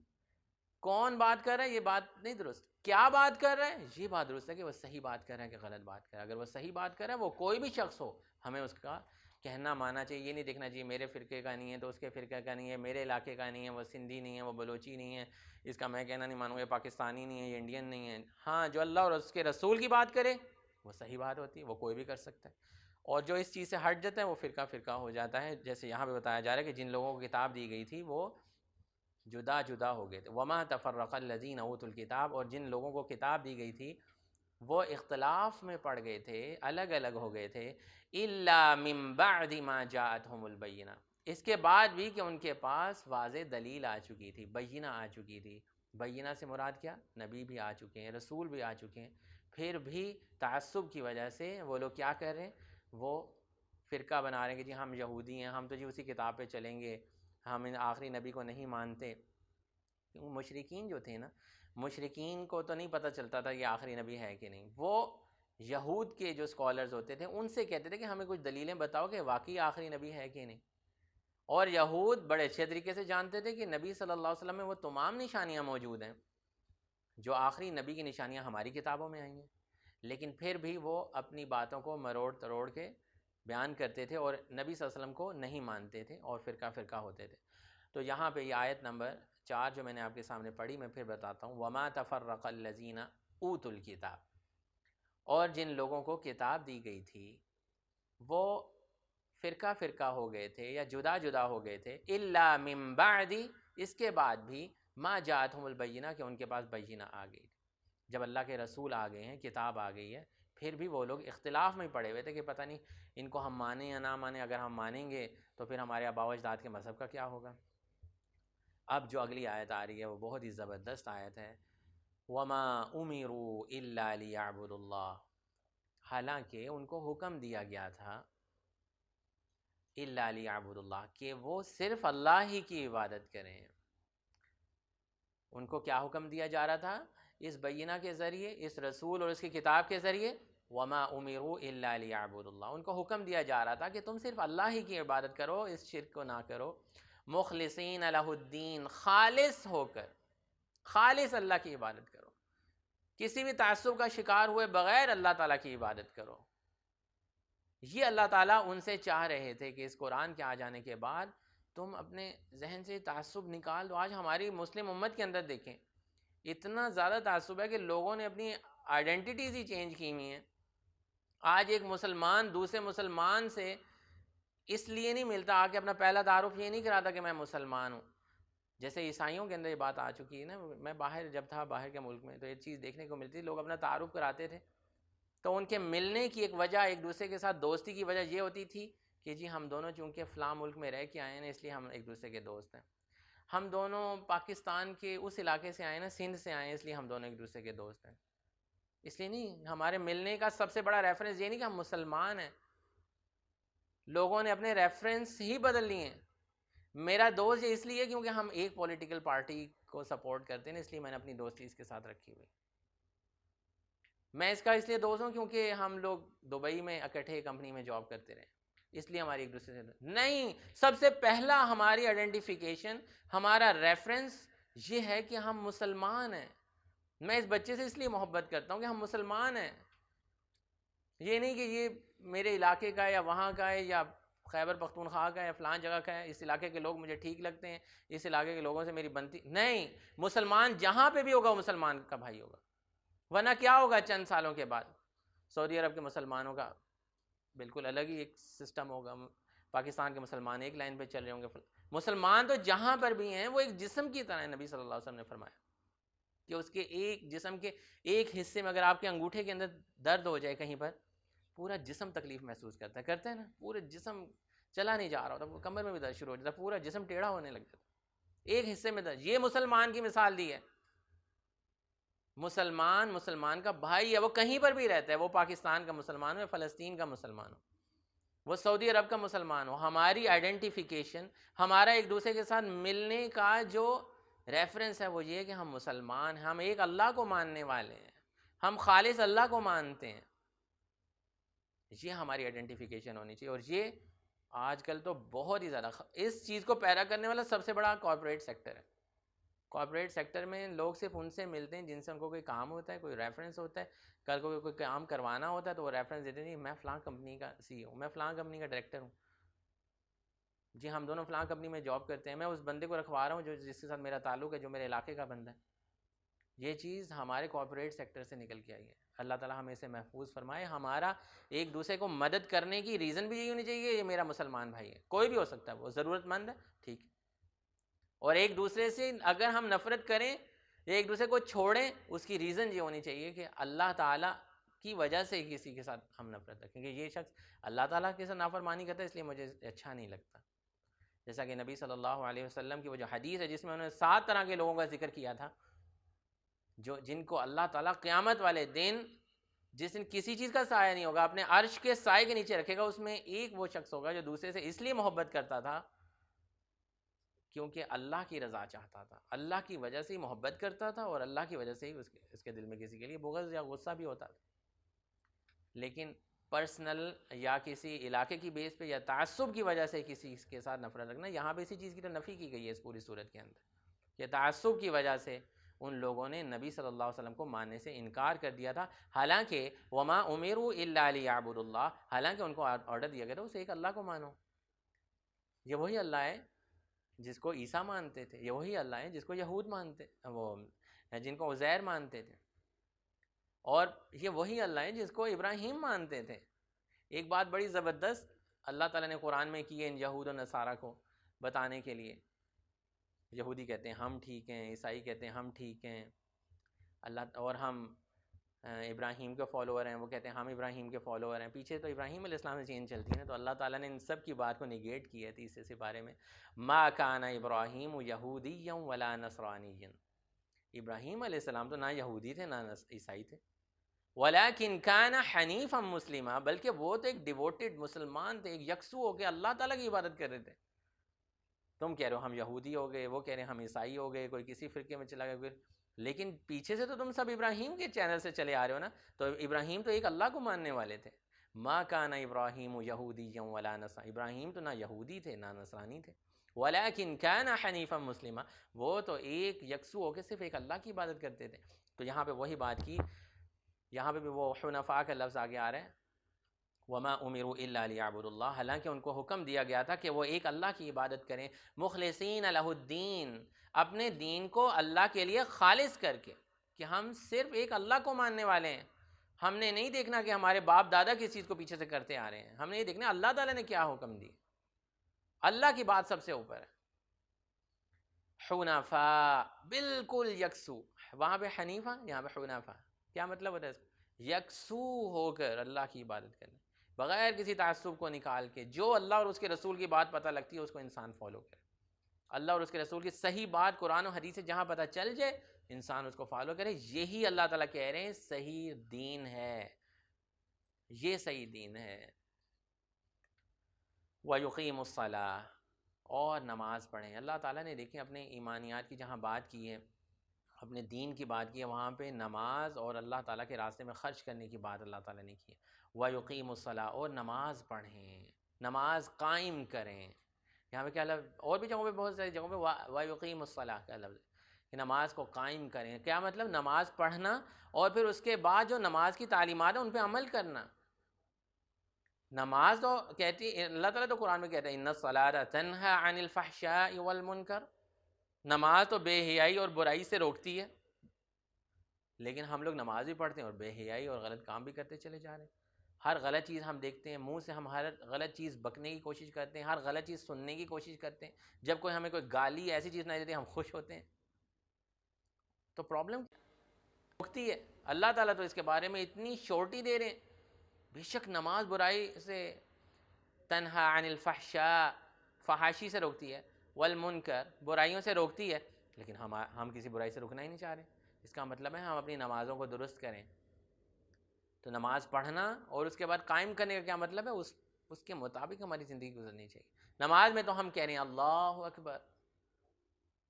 کون بات کر رہا ہے یہ بات نہیں درست، کیا بات کر رہا ہے یہ بات درست ہے کہ وہ صحیح بات کر رہا ہے کہ غلط بات کر رہا ہے. اگر وہ صحیح بات کر رہا ہے وہ کوئی بھی شخص ہو ہمیں اس کا کہنا ماننا چاہیے. یہ نہیں دیکھنا چاہیے میرے فرقے کا نہیں ہے تو اس کے فرقے کا نہیں ہے، میرے علاقے کا نہیں ہے وہ سندھی نہیں ہے، وہ بلوچی نہیں ہے، اس کا میں کہنا نہیں مانوں گا، یہ پاکستانی نہیں ہے، یہ انڈین نہیں ہے. ہاں، جو اللہ اور اس کے رسول کی بات کرے وہ صحیح بات ہوتی ہے، وہ کوئی بھی کر سکتا ہے. اور جو اس چیز سے ہٹ جاتا ہے وہ فرقہ فرقہ ہو جاتا ہے. جیسے یہاں پہ بتایا جا رہا ہے کہ جن لوگوں کو کتاب دی گئی تھی وہ جدا جدا ہو گئے تھے. وما تفرق الذین اوتوا الکتاب، اور جن لوگوں کو کتاب دی گئی تھی وہ اختلاف میں پڑ گئے تھے، الگ الگ ہو گئے تھے. الا من بعد ما جاءتهم البینہ، اس کے بعد بھی کہ ان کے پاس واضح دلیل آ چکی تھی، بینہ آ چکی تھی. بینہ سے مراد کیا؟ نبی بھی آ چکے ہیں، رسول بھی آ چکے ہیں. پھر بھی تعصب کی وجہ سے وہ لوگ کیا کر رہے ہیں؟ وہ فرقہ بنا رہے ہیں کہ جی ہم یہودی ہیں، ہم تو جی اسی کتاب پہ چلیں گے، ہم ان آخری نبی کو نہیں مانتے. مشرکین جو تھے نا، مشرکین کو تو نہیں پتہ چلتا تھا یہ آخری نبی ہے کہ نہیں. وہ یہود کے جو اسکالرز ہوتے تھے ان سے کہتے تھے کہ ہمیں کچھ دلیلیں بتاؤ کہ واقعی آخری نبی ہے کہ نہیں. اور یہود بڑے اچھے طریقے سے جانتے تھے کہ نبی صلی اللہ علیہ وسلم میں وہ تمام نشانیاں موجود ہیں جو آخری نبی کی نشانیاں ہماری کتابوں میں آئی ہیں. لیکن پھر بھی وہ اپنی باتوں کو مروڑ تروڑ کے بیان کرتے تھے اور نبی صلی اللہ علیہ وسلم کو نہیں مانتے تھے اور فرقہ فرقہ ہوتے تھے. تو یہاں پہ یہ آیت نمبر 4 جو میں نے آپ کے سامنے پڑھی میں پھر بتاتا ہوں. وما تفرق الذین اوتوا الکتاب، اور جن لوگوں کو کتاب دی گئی تھی وہ فرقہ فرقہ ہو گئے تھے یا جدا جدا ہو گئے تھے. الا من بعد، اس کے بعد بھی ما جاءتهم البینہ، کہ ان کے پاس بینہ آ گئی. جب اللہ کے رسول آ گئے ہیں، کتاب آ گئی ہے، پھر بھی وہ لوگ اختلاف میں پڑے ہوئے تھے کہ پتہ نہیں ان کو ہم مانیں یا نہ مانیں. اگر ہم مانیں گے تو پھر ہمارے آباء و اجداد کے مذہب کا کیا ہوگا. اب جو اگلی آیت آ رہی ہے وہ بہت ہی زبردست آیت ہے. وما امروا الا ليعبدوا اللہ، حالانکہ ان کو حکم دیا گیا تھا الا ليعبدوا اللہ، کہ وہ صرف اللہ ہی کی عبادت کریں. ان کو کیا حکم دیا جا رہا تھا؟ اس بینہ کے ذریعے، اس رسول اور اس کی کتاب کے ذریعے. وما امروا الا ليعبدوا اللہ، ان کو حکم دیا جا رہا تھا کہ تم صرف اللہ ہی کی عبادت کرو، اس شرک کو نہ کرو. مخلصین لہ الدین، خالص ہو کر، خالص اللہ کی عبادت کرو، کسی بھی تعصب کا شکار ہوئے بغیر اللہ تعالیٰ کی عبادت کرو. یہ اللہ تعالیٰ ان سے چاہ رہے تھے کہ اس قرآن کے آ جانے کے بعد تم اپنے ذہن سے تعصب نکال دو. آج ہماری مسلم امت کے اندر دیکھیں اتنا زیادہ تعصب ہے کہ لوگوں نے اپنی آئیڈینٹیٹیز ہی چینج کی ہوئی ہیں. آج ایک مسلمان دوسرے مسلمان سے اس لیے نہیں ملتا، آ کے اپنا پہلا تعارف یہ نہیں کراتا کہ میں مسلمان ہوں. جیسے عیسائیوں کے اندر یہ بات آ چکی ہے نا. میں باہر جب تھا، باہر کے ملک میں، تو یہ چیز دیکھنے کو ملتی، لوگ اپنا تعارف کراتے تھے تو ان کے ملنے کی ایک وجہ، ایک دوسرے کے ساتھ دوستی کی وجہ یہ ہوتی تھی کہ جی ہم دونوں چونکہ فلاں ملک میں رہ کے آئے ہیں اس لیے ہم ایک دوسرے کے دوست ہیں. ہم دونوں پاکستان کے اس علاقے سے آئے نا، سندھ سے آئے ہیں، اس لیے ہم دونوں ایک دوسرے کے دوست ہیں، اس لیے نہیں۔ ہمارے ملنے کا سب سے بڑا ریفرنس یہ نہیں کہ ہم مسلمان ہیں، لوگوں نے اپنے ریفرنس ہی بدل لیے ہیں۔ میرا دوست یہ اس لیے کیونکہ ہم ایک پولیٹیکل پارٹی کو سپورٹ کرتے ہیں، اس لیے میں نے اپنی دوستی اس کے ساتھ رکھی ہوئی۔ میں اس کا اس لیے دوست ہوں کیونکہ ہم لوگ دبئی میں اکٹھے کمپنی میں جاب کرتے رہے، اس لیے ہماری ایک دوسرے سے نہیں۔ سب سے پہلا ہماری آئیڈینٹیفیکیشن، ہمارا ریفرنس یہ ہے کہ ہم مسلمان ہیں۔ میں اس بچے سے اس لیے محبت کرتا ہوں کہ ہم مسلمان ہیں، یہ نہیں کہ یہ میرے علاقے کا ہے یا وہاں کا ہے یا خیبر پختونخوا کا ہے یا فلان جگہ کا ہے، اس علاقے کے لوگ مجھے ٹھیک لگتے ہیں، اس علاقے کے لوگوں سے میری بنتی نہیں۔ مسلمان جہاں پہ بھی ہوگا وہ مسلمان کا بھائی ہوگا، ورنہ کیا ہوگا چند سالوں کے بعد؟ سعودی عرب کے مسلمانوں کا بالکل الگ ہی ایک سسٹم ہوگا، پاکستان کے مسلمان ایک لائن پہ چل رہے ہوں گے۔ مسلمان تو جہاں پر بھی ہیں وہ ایک جسم کی طرح ہے، نبی صلی اللہ علیہ وسلم نے فرمایا کہ اس کے ایک جسم کے ایک حصے میں اگر آپ کے انگوٹھے کے اندر درد ہو جائے کہیں پر، پورا جسم تکلیف محسوس کرتا ہے، کرتے ہیں نا، پورے جسم چلا نہیں جا رہا ہوتا، کمر میں بھی درد شروع ہو جاتا ہے، پورا جسم ٹیڑھا ہونے لگ جاتا ہے، ایک حصے میں درد۔ یہ مسلمان کی مثال دی ہے۔ مسلمان کا بھائی ہے، وہ کہیں پر بھی رہتا ہے، وہ پاکستان کا مسلمان ہو یا فلسطین کا مسلمان ہو، وہ سعودی عرب کا مسلمان ہو، ہماری آئیڈینٹیفیکیشن، ہمارا ایک دوسرے کے ساتھ ملنے کا جو ریفرنس ہے وہ یہ ہے کہ ہم مسلمان ہیں، ہم ایک اللہ کو ماننے والے ہیں، ہم خالص اللہ کو مانتے ہیں۔ یہ ہماری آئیڈینٹیفیکیشن ہونی چاہیے، اور یہ آج کل تو بہت ہی زیادہ اس چیز کو پیرا کرنے والا سب سے بڑا کارپوریٹ سیکٹر ہے۔ کارپوریٹ سیکٹر میں لوگ صرف ان سے ملتے ہیں جن سے ان کو کوئی کام ہوتا ہے، کوئی ریفرنس ہوتا ہے، کل کو کوئی کام کروانا ہوتا ہے تو وہ ریفرنس دیتے ہیں، میں فلاں کمپنی کا سی ہوں، میں فلاں کمپنی کا ڈائریکٹر ہوں، جی ہم دونوں فلاں کمپنی میں جاب کرتے ہیں، میں اس بندے کو رکھوا رہا ہوں جس کے ساتھ میرا تعلق ہے، جو میرے علاقے کا بندہ ہے۔ یہ چیز ہمارے کارپوریٹ سیکٹر سے نکل کے آئی ہے۔ اللہ تعالیٰ ہمیں اسے محفوظ فرمائے۔ ہمارا ایک دوسرے کو مدد کرنے کی ریزن بھی یہی ہونی چاہیے کہ یہ میرا مسلمان بھائی ہے، کوئی بھی ہو سکتا ہے، وہ ضرورت مند ہے، ٹھیک ہے۔ اور ایک دوسرے سے اگر ہم نفرت کریں یا ایک دوسرے کو چھوڑیں، اس کی ریزن یہ ہونی چاہیے کہ اللہ تعالیٰ کی وجہ سے کسی کے ساتھ ہم نفرت رکھیں، کیونکہ یہ شخص اللہ تعالیٰ کے ساتھ نافرمانی کرتا ہے اس لیے مجھے اچھا نہیں لگتا۔ جیسا کہ نبی صلی اللہ علیہ وسلم کی وہ جو حدیث ہے جس میں انہوں نے 7 طرح کے لوگوں کا ذکر کیا تھا، جن کو اللہ تعالیٰ قیامت والے دن، جس دن کسی چیز کا سایہ نہیں ہوگا، اپنے عرش کے سائے کے نیچے رکھے گا، اس میں ایک وہ شخص ہوگا جو دوسرے سے اس لیے محبت کرتا تھا کیونکہ اللہ کی رضا چاہتا تھا، اللہ کی وجہ سے ہی محبت کرتا تھا، اور اللہ کی وجہ سے ہی اس کے دل میں کسی کے لیے بغض یا غصہ بھی ہوتا تھا۔ لیکن پرسنل یا کسی علاقے کی بیس پہ یا تعصب کی وجہ سے کسی کے ساتھ نفرت رکھنا، یہاں پہ اسی چیز کی تو نفی کی گئی ہے اس پوری صورت کے اندر، کہ تعصب کی وجہ سے ان لوگوں نے نبی صلی اللہ علیہ وسلم کو ماننے سے انکار کر دیا تھا، حالانکہ وما امروا الا ليعبدوا اللہ، حالانکہ ان کو آرڈر دیا گیا تھا اسے ایک اللہ کو مانو۔ یہ وہی اللہ ہے جس کو عیسیٰ مانتے تھے، یہ وہی اللہ ہے جس کو یہود مانتے، وہ جن کو عزیر مانتے تھے، اور یہ وہی اللہ ہے جس کو ابراہیم مانتے تھے۔ ایک بات بڑی زبردست اللہ تعالیٰ نے قرآن میں کی ہے ان یہود و نصارہ کو بتانے کے لیے۔ یہودی کہتے ہیں ہم ٹھیک ہیں، عیسائی کہتے ہیں ہم ٹھیک ہیں، اللہ اور ہم ابراہیم کے فالوور ہیں، وہ کہتے ہیں ہم ابراہیم کے فالوور ہیں۔ پیچھے تو ابراہیم علیہ السلام سے چین چلتی ہے نا، تو اللہ تعالیٰ نے ان سب کی بات کو نگیٹ کیا ہے تیسرے سپارے میں، ما کان ابراہیم یہودیا ولا نصرانیا، ابراہیم علیہ السلام تو نہ یہودی تھے نہ عیسائی تھے، ولیکن کان حنیفا مسلما، بلکہ وہ تو ایک ڈیووٹڈ مسلمان تھے، ایک یکسو ہو کے اللہ تعالیٰ کی عبادت کر رہے تھے۔ تم کہہ رہے ہو ہم یہودی ہو گئے، وہ کہہ رہے ہیں ہم عیسائی ہو گئے، کوئی کسی فرقے میں چلا گیا، لیکن پیچھے سے تو تم سب ابراہیم کے چینل سے چلے آ رہے ہو نا، تو ابراہیم تو ایک اللہ کو ماننے والے تھے۔ ما کان ابراہیم یہودیا ولا نصرانی، ابراہیم تو نہ یہودی تھے نہ نصرانی تھے، ولیکن کان حنیفا مسلما، وہ تو ایک یکسو ہو کے صرف ایک اللہ کی عبادت کرتے تھے۔ تو یہاں پہ وہی بات کی، یہاں پہ بھی وہ حنفاء کا لفظ آگے آ رہا ہے، وما امروا الا ليعبدوا اللہ، حالانکہ ان کو حکم دیا گیا تھا کہ وہ ایک اللہ کی عبادت کریں، مخلصین لہ الدین، اپنے دین کو اللہ کے لیے خالص کر کے، کہ ہم صرف ایک اللہ کو ماننے والے ہیں، ہم نے نہیں دیکھنا کہ ہمارے باپ دادا کس چیز کو پیچھے سے کرتے آ رہے ہیں، ہم نے یہ دیکھنا اللہ تعالیٰ نے کیا حکم دی، اللہ کی بات سب سے اوپر ہے۔ حنفاء، بالکل یکسو، وہاں پہ حنیفہ یہاں پہ حنفاء، کیا مطلب ہوتا ہے اس کا؟ یکسو ہو کر اللہ کی عبادت کرنا، بغیر کسی تعصب کو نکال کے، جو اللہ اور اس کے رسول کی بات پتہ لگتی ہے اس کو انسان فالو کرے۔ اللہ اور اس کے رسول کی صحیح بات قرآن و حدیث سے جہاں پتہ چل جائے انسان اس کو فالو کرے. یہی اللہ تعالیٰ کہہ رہے ہیں صحیح دین ہے, یہ صحیح دین ہے. وَيُقِيمُ الصَّلَاةَ, اور نماز پڑھیں. اللہ تعالیٰ نے دیکھیں اپنے ایمانیات کی جہاں بات کی ہے, اپنے دین کی بات کی ہے, وہاں پہ نماز اور اللہ تعالیٰ کے راستے میں خرچ کرنے کی بات اللہ تعالیٰ نے کی ہے. وَيُقِيمُ الصَّلَاةَ, اور نماز پڑھیں, نماز قائم کریں. یہاں پہ کیا لفظ, اور بھی جگہوں پہ بہت ساری جگہوں پہ وَيُقِيمُ الصَّلَاةَ کا لفظ کہ نماز کو قائم کریں. کیا مطلب؟ نماز پڑھنا اور پھر اس کے بعد جو نماز کی تعلیمات ہیں ان پہ عمل کرنا. نماز تو کہتی اللہ تعالیٰ تو قرآن میں کہتا ہے اِنَّ الصَّلَاةَ تَنْهَىٰ عَنِ الْفَحْشَاءِ وَالْمُنکَرِ, نماز تو بے حیائی اور برائی سے روکتی ہے. لیکن ہم لوگ نماز بھی پڑھتے ہیں اور بے حیائی اور غلط کام بھی کرتے چلے جا رہے ہیں. ہر غلط چیز ہم دیکھتے ہیں, منہ سے ہم ہر غلط چیز بکنے کی کوشش کرتے ہیں, ہر غلط چیز سننے کی کوشش کرتے ہیں. جب کوئی ہمیں کوئی گالی ایسی چیز نہیں دیتی ہم خوش ہوتے ہیں. تو پرابلم روکتی ہے. اللہ تعالیٰ تو اس کے بارے میں اتنی شورٹی دے رہے ہیں. بے شک نماز برائی سے تنہا عن الفحشاء, فحاشی سے روکتی ہے, والمنکر, برائیوں سے روکتی ہے, لیکن ہم کسی برائی سے رکنا ہی نہیں چاہ رہے. اس کا مطلب ہے ہم اپنی نمازوں کو درست کریں. تو نماز پڑھنا اور اس کے بعد قائم کرنے کا کیا مطلب ہے؟ اس کے مطابق ہماری زندگی گزرنی چاہیے. نماز میں تو ہم کہہ رہے ہیں اللہ اکبر,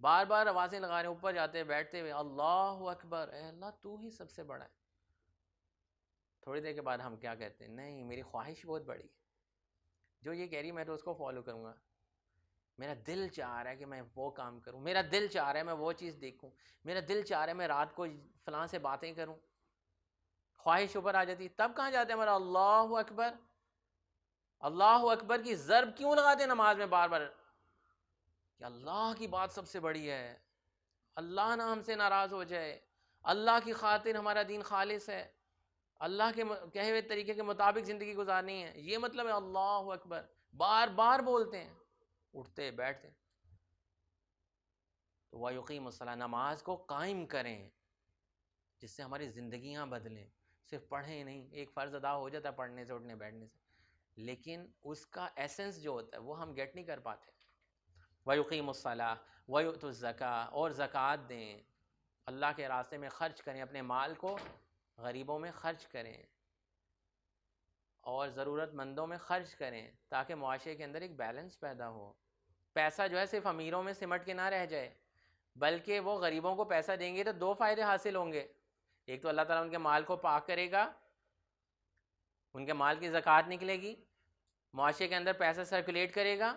بار بار آوازیں لگا رہے ہیں, اوپر جاتے ہیں بیٹھتے ہوئے اللہ اکبر, اے اللہ تو ہی سب سے بڑا ہے. تھوڑی دیر کے بعد ہم کیا کہتے ہیں؟ نہیں, میری خواہش بہت بڑی ہے, جو یہ کہہ رہی ہے میں تو اس کو فالو کروں گا. میرا دل چاہ رہا ہے کہ میں وہ کام کروں, میرا دل چاہ رہا ہے میں وہ چیز دیکھوں, میرا دل چاہ رہا ہے میں رات کو فلاں سے باتیں کروں. خواہش اوپر آ جاتی. تب کہاں جاتے ہیں ہمارا اللہ اکبر؟ اللہ اکبر کی ضرب کیوں لگاتے ہیں نماز میں بار بار کہ اللہ کی بات سب سے بڑی ہے, اللہ نہ ہم سے ناراض ہو جائے, اللہ کی خاطر ہمارا دین خالص ہے, اللہ کے کہے ہوئے طریقے کے مطابق زندگی گزارنی ہے. یہ مطلب ہے اللہ اکبر, بار بار بولتے ہیں, اٹھتے بیٹھتے. تو وَيُقِيمُ الصَّلَاةَ, نماز کو قائم کریں جس سے ہماری زندگیاں بدلیں. صرف پڑھیں نہیں, ایک فرض ادا ہو جاتا ہے پڑھنے سے اٹھنے بیٹھنے سے, لیکن اس کا ایسنس جو ہوتا ہے وہ ہم گیٹ نہیں کر پاتے. وَيُقِيمُ الصَّلَاةَ وَيُؤْتُ الزَّكَاةَ, اور زکوٰۃ دیں, اللہ کے راستے میں خرچ کریں, اپنے مال کو غریبوں میں خرچ کریں اور ضرورت مندوں میں خرچ کریں تاکہ معاشرے کے اندر ایک بیلنس پیدا ہو. پیسہ جو ہے صرف امیروں میں سمٹ کے نہ رہ جائے, بلکہ وہ غریبوں کو پیسہ دیں گے تو دو فائدے حاصل ہوں گے. ایک تو اللہ تعالیٰ ان کے مال کو پاک کرے گا, ان کے مال کی زکوٰۃ نکلے گی, معاشرے کے اندر پیسہ سرکولیٹ کرے گا,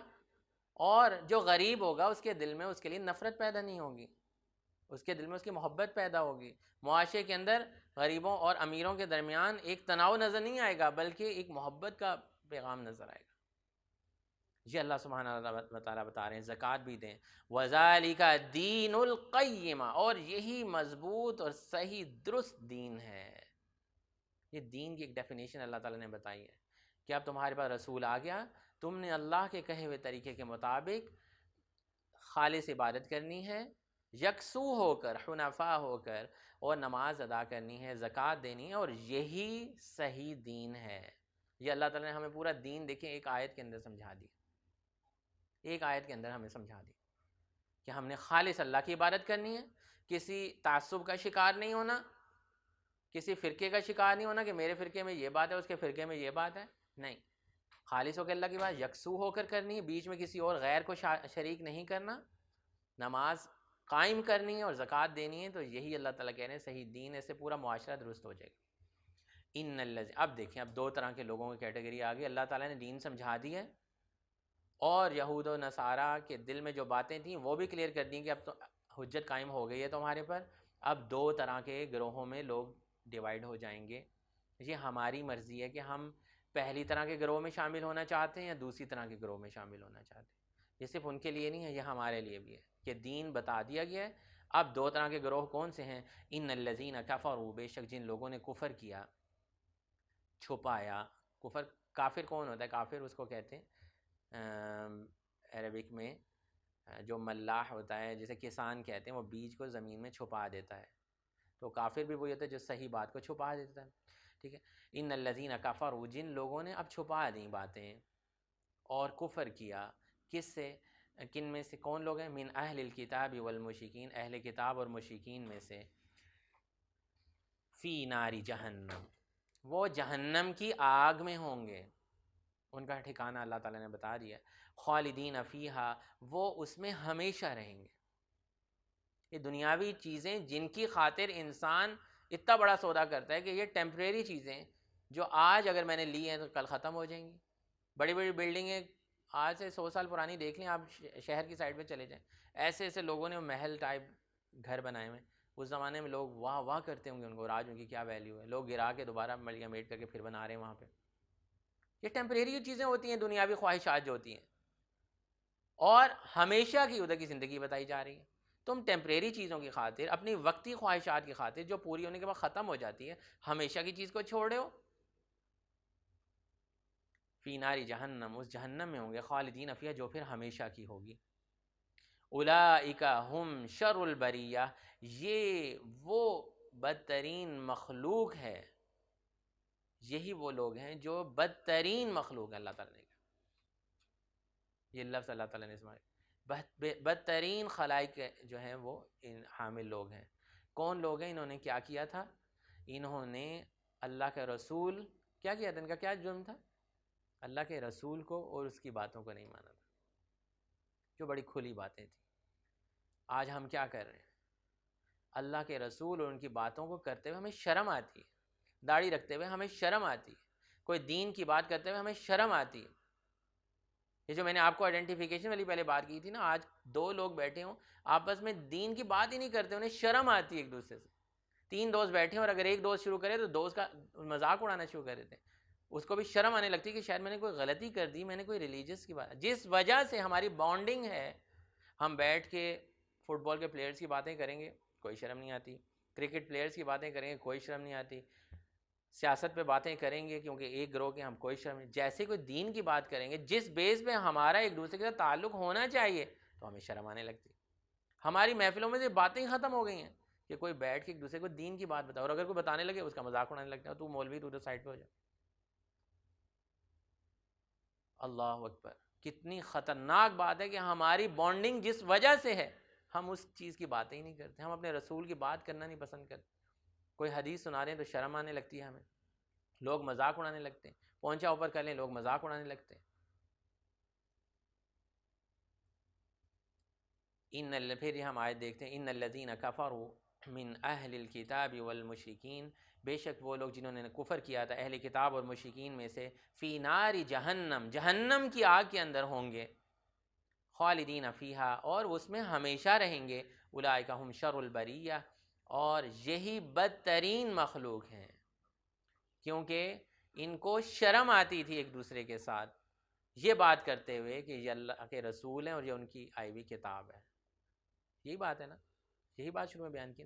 اور جو غریب ہوگا اس کے دل میں اس کے لیے نفرت پیدا نہیں ہوگی, اس کے دل میں اس کی محبت پیدا ہوگی. معاشرے کے اندر غریبوں اور امیروں کے درمیان ایک تناؤ نظر نہیں آئے گا بلکہ ایک محبت کا پیغام نظر آئے گا. یہ اللہ سبحانہ و تعالیٰ بتا رہے ہیں زکوٰۃ بھی دیں. وَذَلِكَ الدِّينُ الْقَيِّمَ, اور یہی مضبوط اور صحیح درست دین ہے. یہ دین کی ایک ڈیفینیشن اللہ تعالیٰ نے بتائی ہے کہ اب تمہارے پاس رسول آ گیا, تم نے اللہ کے کہے ہوئے طریقے کے مطابق خالص عبادت کرنی ہے, یکسو ہو کر, حنفاء ہو کر, اور نماز ادا کرنی ہے, زکوٰۃ دینی ہے, اور یہی صحیح دین ہے. یہ اللہ تعالیٰ نے ہمیں پورا دین دیکھیں ایک آیت کے اندر سمجھا دی, ایک آیت کے اندر ہمیں سمجھا دی کہ ہم نے خالص اللہ کی عبادت کرنی ہے, کسی تعصب کا شکار نہیں ہونا, کسی فرقے کا شکار نہیں ہونا کہ میرے فرقے میں یہ بات ہے اس کے فرقے میں یہ بات ہے. نہیں, خالص ہو کے اللہ کی بات یکسو ہو کر کرنی ہے, بیچ میں کسی اور غیر کو شریک نہیں کرنا, نماز قائم کرنی ہے اور زکوٰۃ دینی ہے. تو یہی اللہ تعالیٰ کہہ رہے ہیں صحیح دین ہے, اس سے پورا معاشرہ درست ہو جائے گا. اب دیکھیں, اب دو طرح کے لوگوں کی کیٹیگری آ گئی. اللہ تعالیٰ نے دین سمجھا دی ہے اور یہود و نصارہ کے دل میں جو باتیں تھیں وہ بھی کلیئر کر دیں کہ اب تو حجت قائم ہو گئی ہے تمہارے پر. اب دو طرح کے گروہوں میں لوگ ڈیوائیڈ ہو جائیں گے. یہ ہماری مرضی ہے کہ ہم پہلی طرح کے گروہ میں شامل ہونا چاہتے ہیں یا دوسری طرح کے گروہ میں شامل ہونا چاہتے ہیں. یہ صرف ان کے لیے نہیں ہے, یہ ہمارے لیے بھی ہے کہ دین بتا دیا گیا ہے. اب دو طرح کے گروہ کون سے ہیں؟ ان الذین کفروا, بے شک جن لوگوں نے کفر کیا, چھپایا. کافر کون ہوتا ہے؟ کافر اس کو کہتے ہیں عربک میں جو ملاح ہوتا ہے, جیسے کسان کہتے ہیں, وہ بیج کو زمین میں چھپا دیتا ہے. تو کافر بھی وہی ہوتا ہے جو صحیح بات کو چھپا دیتا ہے. ٹھیک ہے, ان الذین کفروا, جن لوگوں نے اب چھپا دیں باتیں اور کفر کیا. کس سے؟ کن میں سے کون لوگ ہیں؟ من اہل الکتاب والمشرکین، اہل کتاب اور مشرکین میں سے، فی ناری جہنم، وہ جہنم کی آگ میں ہوں گے، ان کا ٹھکانہ اللہ تعالیٰ نے بتا دیا، خالدین فیہا، وہ اس میں ہمیشہ رہیں گے۔ یہ دنیاوی چیزیں جن کی خاطر انسان اتنا بڑا سودا کرتا ہے کہ یہ ٹیمپریری چیزیں جو آج اگر میں نے لی ہیں تو کل ختم ہو جائیں گی۔ بڑی بڑی بلڈنگیں آج سے 100 سال پرانی دیکھ لیں آپ، شہر کی سائڈ پہ چلے جائیں، ایسے ایسے لوگوں نے محل ٹائپ گھر بنائے ہوئے، اس زمانے میں لوگ واہ واہ کرتے ہوں گے ان کو، آج ان کی کیا ویلیو ہے، لوگ گرا کے دوبارہ ملٹیمیٹ کر کے پھر بنا رہے ہیں وہاں پہ۔ یہ ٹیمپریری چیزیں ہوتی ہیں، دنیاوی خواہشات جو ہوتی ہیں، اور ہمیشہ کی ادھر کی زندگی بتائی جا رہی ہے۔ تم ٹیمپریری چیزوں کی خاطر، اپنی وقتی خواہشات کی خاطر جو پوری ہونے کے بعد ختم ہو جاتی ہے، ہمیشہ کی چیز کو چھوڑ رہے ہو۔ فی ناری جہنم، اس جہنم میں ہوں گے، خالدین فیہا، جو پھر ہمیشہ کی ہوگی۔ اولئک ہم شر البریہ، یہ وہ بدترین مخلوق ہے، یہی وہ لوگ ہیں جو بدترین مخلوق ہے۔ اللہ تعالیٰ نے کہا، یہ لفظ اللہ تعالیٰ نے استعمال، بدترین خلائق جو ہیں وہ ان حامل لوگ ہیں۔ کون لوگ ہیں؟ انہوں نے کیا کیا تھا؟ انہوں نے اللہ کے رسول، کیا کیا تھا؟ ان کا کیا جرم تھا؟ اللہ کے رسول کو اور اس کی باتوں کو نہیں مانا تھا، جو بڑی کھلی باتیں تھیں۔ آج ہم کیا کر رہے ہیں؟ اللہ کے رسول اور ان کی باتوں کو کرتے ہوئے ہمیں شرم آتی ہے، داڑھی رکھتے ہوئے ہمیں شرم آتی ہے، کوئی دین کی بات کرتے ہوئے ہمیں شرم آتی ہے۔ یہ جو میں نے آپ کو آئیڈینٹیفیکیشن والی پہلے بات کی تھی نا، آج دو لوگ بیٹھے ہوں آپس میں دین کی بات ہی نہیں کرتے، انہیں شرم آتی ہے ایک دوسرے سے۔ 3 دوست بیٹھے ہیں اور اگر ایک دوست شروع کرے تو دوست کا مذاق اڑانا شروع کر دیتے ہیں، اس کو بھی شرم آنے لگتی ہے کہ شاید میں نے کوئی غلطی کر دی، میں نے کوئی ریلیجس کی بات، جس وجہ سے ہماری بانڈنگ ہے، ہم بیٹھ کے فٹ بال کے پلیئرز کی باتیں کریں گے، کوئی شرم نہیں آتی، کرکٹ پلیئرز کی باتیں کریں گے، کوئی شرم نہیں آتی، سیاست پہ باتیں کریں گے کیونکہ ایک گروہ کے، ہم کوئی شرم نہیں، جیسے کوئی دین کی بات کریں گے جس بیس پہ ہمارا ایک دوسرے کے ساتھ تعلق ہونا چاہیے تو ہمیں شرم آنے لگتی۔ ہماری محفلوں میں سے باتیں ہی ختم ہو گئی ہیں کہ کوئی بیٹھ کے ایک دوسرے کو دین کی بات بتاؤ، اور اگر کوئی بتانے لگے اس کا مذاق اڑانے لگتا ہے، تو مولوی تو ادھر سائڈ پہ ہو جائے۔ اللہ اکبر، کتنی خطرناک بات ہے کہ ہماری بانڈنگ جس وجہ سے ہے ہم اس چیز کی باتیں ہی نہیں کرتے، ہم اپنے رسول کی بات کرنا نہیں پسند کرتے، کوئی حدیث سنا رہے ہیں تو شرم آنے لگتی ہے ہمیں، لوگ مذاق اڑانے لگتے ہیں، پہنچا اوپر کر لیں لوگ مذاق اڑانے لگتے ہیں۔ پھر ہم آیت دیکھتے ہیں، ان الذین کفروا من اہل الکتاب والمشرکین، بے شک وہ لوگ جنہوں نے کفر کیا تھا اہل کتاب اور مشرکین میں سے، فی نار جہنم، جہنم کی آگ کے اندر ہوں گے، خالدین فیہا، اور اس میں ہمیشہ رہیں گے، اولئک ہم شر البریہ، اور یہی بدترین مخلوق ہیں، کیونکہ ان کو شرم آتی تھی ایک دوسرے کے ساتھ یہ بات کرتے ہوئے کہ یہ اللہ کے رسول ہیں اور یہ ان کی آئی ہوئی کتاب ہے۔ یہی بات ہے نا، یہی بات شروع میں بیان کی،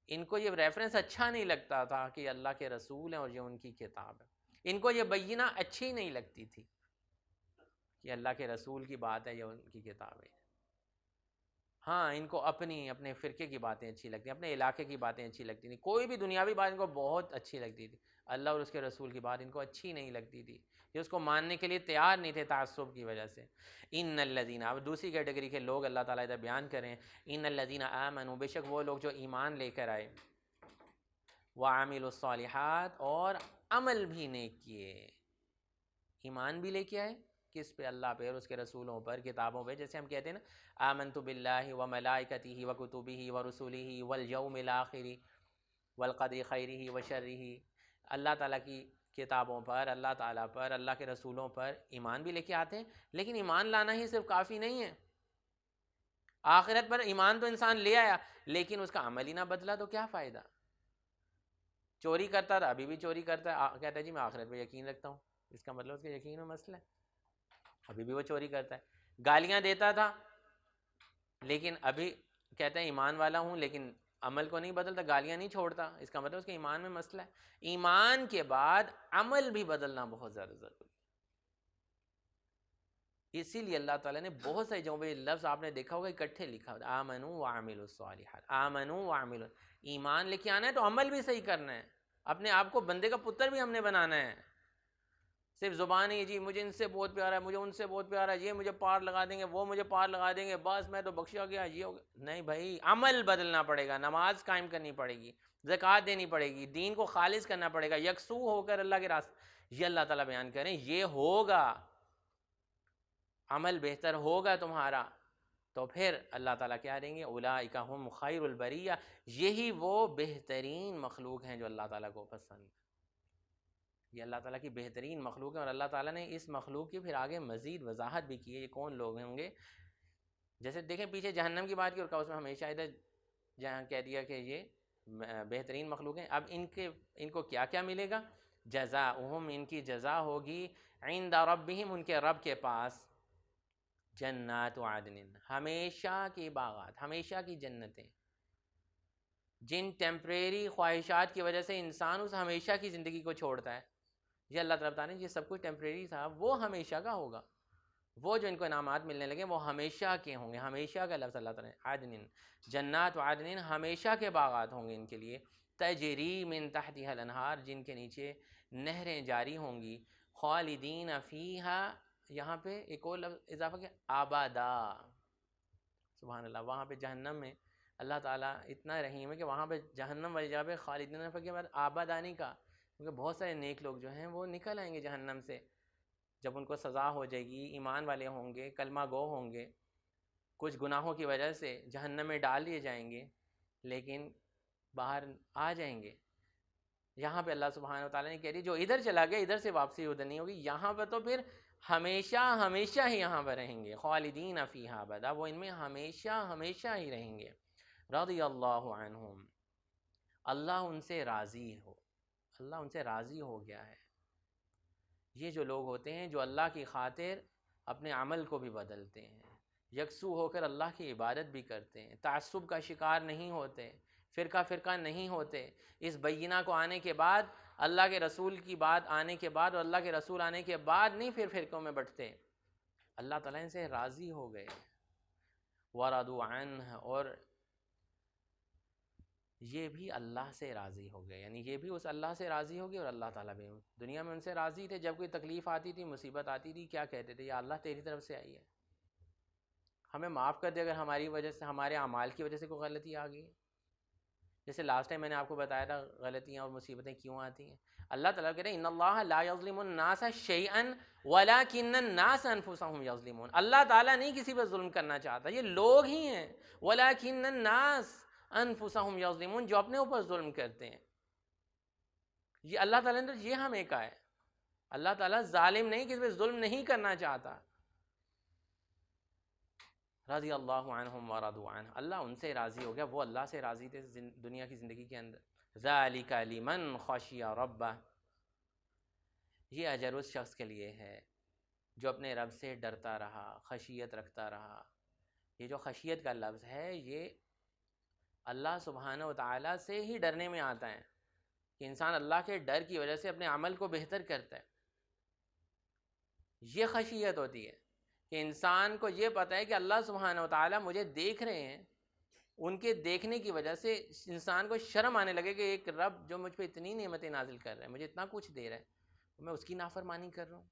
ان کو یہ ریفرنس اچھا نہیں لگتا تھا کہ اللہ کے رسول ہیں اور یہ ان کی کتاب ہے، ان کو یہ بینہ اچھی نہیں لگتی تھی کہ اللہ کے رسول کی بات ہے یا ان کی کتاب ہے۔ ہاں، ان کو اپنے فرقے کی باتیں اچھی لگتی ہیں، اپنے علاقے کی باتیں اچھی لگتی تھیں، کوئی بھی دنیاوی بات ان کو بہت اچھی لگتی تھی، اللہ اور اس کے رسول کی بات ان کو اچھی نہیں لگتی تھی، یہ اس کو ماننے کے لیے تیار نہیں تھے تعصب کی وجہ سے۔ ان الذین، اب دوسری کیٹیگری کے لوگ اللہ تعالیٰ ادھر بیان کریں، ان الذین آمنوا، بے شک وہ لوگ جو ایمان لے کر آئے، وعملوا الصالحات، اور عمل بھی نیک کیے، ایمان بھی لے کے آئے کس پہ؟ اللہ پہ اور اس کے رسولوں پر، کتابوں پہ، جیسے ہم کہتے ہیں نا آمنت باللہ وملائکتہ وکتبہ ورسلہ والیوم الآخر والقدر خیرہ وشرہ، اللہ تعالیٰ کی کتابوں پر، اللہ تعالیٰ پر، اللہ کے رسولوں پر ایمان بھی لے کے آتے ہیں، لیکن ایمان لانا ہی صرف کافی نہیں ہے، آخرت پر ایمان تو انسان لے آیا لیکن اس کا عمل ہی نہ بدلا تو کیا فائدہ؟ چوری کرتا تھا، ابھی بھی چوری کرتا ہے، کہتا ہے جی میں آخرت پہ یقین رکھتا ہوں، اس کا مطلب اس کے یقین میں مسئلہ ہے، ابھی بھی وہ چوری کرتا ہے۔ گالیاں دیتا تھا لیکن ابھی کہتا ہے ایمان والا ہوں لیکن عمل کو نہیں بدلتا، گالیاں نہیں چھوڑتا، اس کا مطلب اس کے ایمان میں مسئلہ ہے۔ ایمان کے بعد عمل بھی بدلنا بہت زیادہ ضروری ہے، اسی لیے اللہ تعالیٰ نے بہت ساری جگہوں پہ یہ لفظ آپ نے دیکھا ہوگا اکٹھے لکھا ہوگا، آمنوا وعملوا الصالحات، آمنوا وعملوا، ایمان لے کے آنا ہے تو عمل بھی صحیح کرنا ہے، اپنے آپ کو بندے کا پتر بھی ہم نے بنانا ہے، صرف زبان ہی جی مجھے ان سے بہت پیارا ہے، مجھے ان سے بہت پیارا ہے، یہ مجھے پار لگا دیں گے، وہ مجھے پار لگا دیں گے، بس میں تو بخشا گیا، یہ ہو گیا. نہیں بھائی، عمل بدلنا پڑے گا، نماز قائم کرنی پڑے گی، زکوٰۃ دینی پڑے گی، دین کو خالص کرنا پڑے گا، یکسو ہو کر اللہ کے راستے. یہ اللہ تعالیٰ بیان کریں، یہ ہوگا، عمل بہتر ہوگا تمہارا تو پھر اللہ تعالیٰ کیا دیں گے؟ اولئک ھم خیر البریہ، یہی وہ بہترین مخلوق ہیں جو اللہ تعالیٰ کو پسند ہے. یہ اللہ تعالیٰ کی بہترین مخلوق ہے، اور اللہ تعالیٰ نے اس مخلوق کی پھر آگے مزید وضاحت بھی کی ہے یہ کون لوگ ہوں گے. جیسے دیکھیں پیچھے جہنم کی بات کی اور کہا اس میں ہمیشہ ادھر جہاں کہہ دیا کہ یہ بہترین مخلوق ہیں. اب ان کو کیا کیا ملے گا؟ جزاؤہم، ان کی جزا ہوگی عند ربہم، ان کے رب کے پاس، جنات عدن، ہمیشہ کے باغات، ہمیشہ کی جنتیں. جن ٹیمپریری خواہشات کی وجہ سے انسان اس ہمیشہ کی زندگی کو چھوڑتا ہے، یہ اللہ تعالیٰ بتا رہے ہیں یہ سب کچھ ٹیمپریری تھا، وہ ہمیشہ کا ہوگا. وہ جو ان کو انعامات ملنے لگے وہ ہمیشہ کے ہوں گے. ہمیشہ کا لفظ اللہ تعالیٰ نے عدن، جنات عدن، ہمیشہ کے باغات ہوں گے ان کے لیے. تجری من تحتها الانہار، جن کے نیچے نہریں جاری ہوں گی. خالدین فیہا، یہاں پہ ایک اور لفظ اضافہ کیا، آبادا. سبحان اللہ. وہاں پہ جہنم میں اللہ تعالیٰ اتنا رحیم ہے کہ وہاں پہ جہنم والی جگہ پہ خالدین کے بعد آبادانی کا، کیونکہ بہت سارے نیک لوگ جو ہیں وہ نکل آئیں گے جہنم سے جب ان کو سزا ہو جائے گی. ایمان والے ہوں گے، کلمہ گو ہوں گے، کچھ گناہوں کی وجہ سے جہنم میں ڈال دیے جائیں گے لیکن باہر آ جائیں گے. یہاں پہ اللہ سبحانہ و تعالیٰ نے کہہ دی جو ادھر چلا گیا ادھر سے واپسی ادھر نہیں ہوگی، یہاں پہ تو پھر ہمیشہ ہمیشہ ہی یہاں پہ رہیں گے. خالدین فیہا ابدا، وہ ان میں ہمیشہ ہمیشہ ہی رہیں گے. رضی اللہ عنہم، اللہ ان سے راضی ہو، اللہ ان سے راضی ہو گیا ہے. یہ جو لوگ ہوتے ہیں جو اللہ کی خاطر اپنے عمل کو بھی بدلتے ہیں، یکسو ہو کر اللہ کی عبادت بھی کرتے ہیں، تعصب کا شکار نہیں ہوتے، فرقہ نہیں ہوتے. اس بینہ کو آنے کے بعد، اللہ کے رسول کی بات آنے کے بعد اور اللہ کے رسول آنے کے بعد نہیں پھر فرقوں میں بٹتے. اللہ تعالیٰ ان سے راضی ہو گئے. وَرَضُوا عَنْهُ، اور یہ بھی اللہ سے راضی ہو گئے، یعنی یہ بھی اس اللہ سے راضی ہو گئے اور اللہ تعالیٰ بھی. دنیا میں ان سے راضی تھے، جب کوئی تکلیف آتی تھی، مصیبت آتی تھی، کیا کہتے تھے؟ یا اللہ تیری طرف سے آئی ہے، ہمیں معاف کر دے اگر ہماری وجہ سے، ہمارے اعمال کی وجہ سے کوئی غلطی آ گئی. جیسے لاسٹ ٹائم میں نے آپ کو بتایا تھا غلطیاں اور مصیبتیں کیوں آتی ہیں. اللہ تعالیٰ کہہ رہے ہیں ان اللہ لا یظلم الناس شیئا ولکن الناس انفسهم یظلمون. اللہ تعالیٰ نہیں کسی پر ظلم کرنا چاہتا، یہ لوگ ہی ہیں. ولکن الناس انفسهم یظلمون، جو اپنے اوپر ظلم کرتے ہیں. یہ اللہ تعالیٰ نے یہ ہمیں کہا ہے. اللہ تعالیٰ ظالم نہیں، کسی پہ ظلم نہیں کرنا چاہتا. رضی اللہ عنہم ورضوا عنہ، اللہ ان سے راضی ہو گیا، وہ اللہ سے راضی تھے دنیا کی زندگی کے اندر. ذالک لمن خشی ربہ، یہ اجر اس شخص کے لیے ہے جو اپنے رب سے ڈرتا رہا، خشیت رکھتا رہا. یہ جو خشیت کا لفظ ہے یہ اللہ سبحانہ و تعالیٰ سے ہی ڈرنے میں آتا ہے کہ انسان اللہ کے ڈر کی وجہ سے اپنے عمل کو بہتر کرتا ہے. یہ خشیت ہوتی ہے کہ انسان کو یہ پتہ ہے کہ اللہ سبحانہ و تعالیٰ مجھے دیکھ رہے ہیں. ان کے دیکھنے کی وجہ سے انسان کو شرم آنے لگے کہ ایک رب جو مجھ پہ اتنی نعمتیں نازل کر رہا ہے، مجھے اتنا کچھ دے رہا ہے، میں اس کی نافرمانی کر رہا ہوں.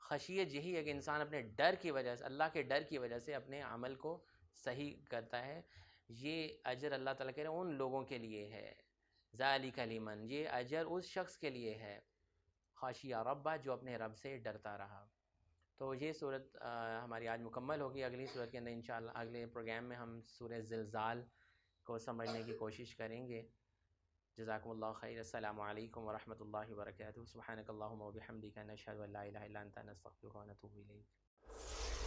خشیت یہی ہے کہ انسان اپنے ڈر کی وجہ سے، اللہ کے ڈر کی وجہ سے اپنے عمل کو صحیح کرتا ہے. یہ اجر اللہ تعالیٰ کہہ رہے ہیں ان لوگوں کے لیے ہے. ذالک لمن، یہ اجر اس شخص کے لیے ہے خشی ربہ، جو اپنے رب سے ڈرتا رہا. تو یہ صورت ہماری آج مکمل ہوگی. اگلی صورت کے اندر انشاءاللہ اگلے پروگرام میں ہم سورہ زلزال کو سمجھنے کی کوشش کریں گے. جزاکم اللہ خیر. السلام علیکم ورحمۃ اللہ وبرکاتہ. سبحانک اللہم وبحمدک، نشہد ان لا الہ الا انت، نستغفرک ونتوب الیک.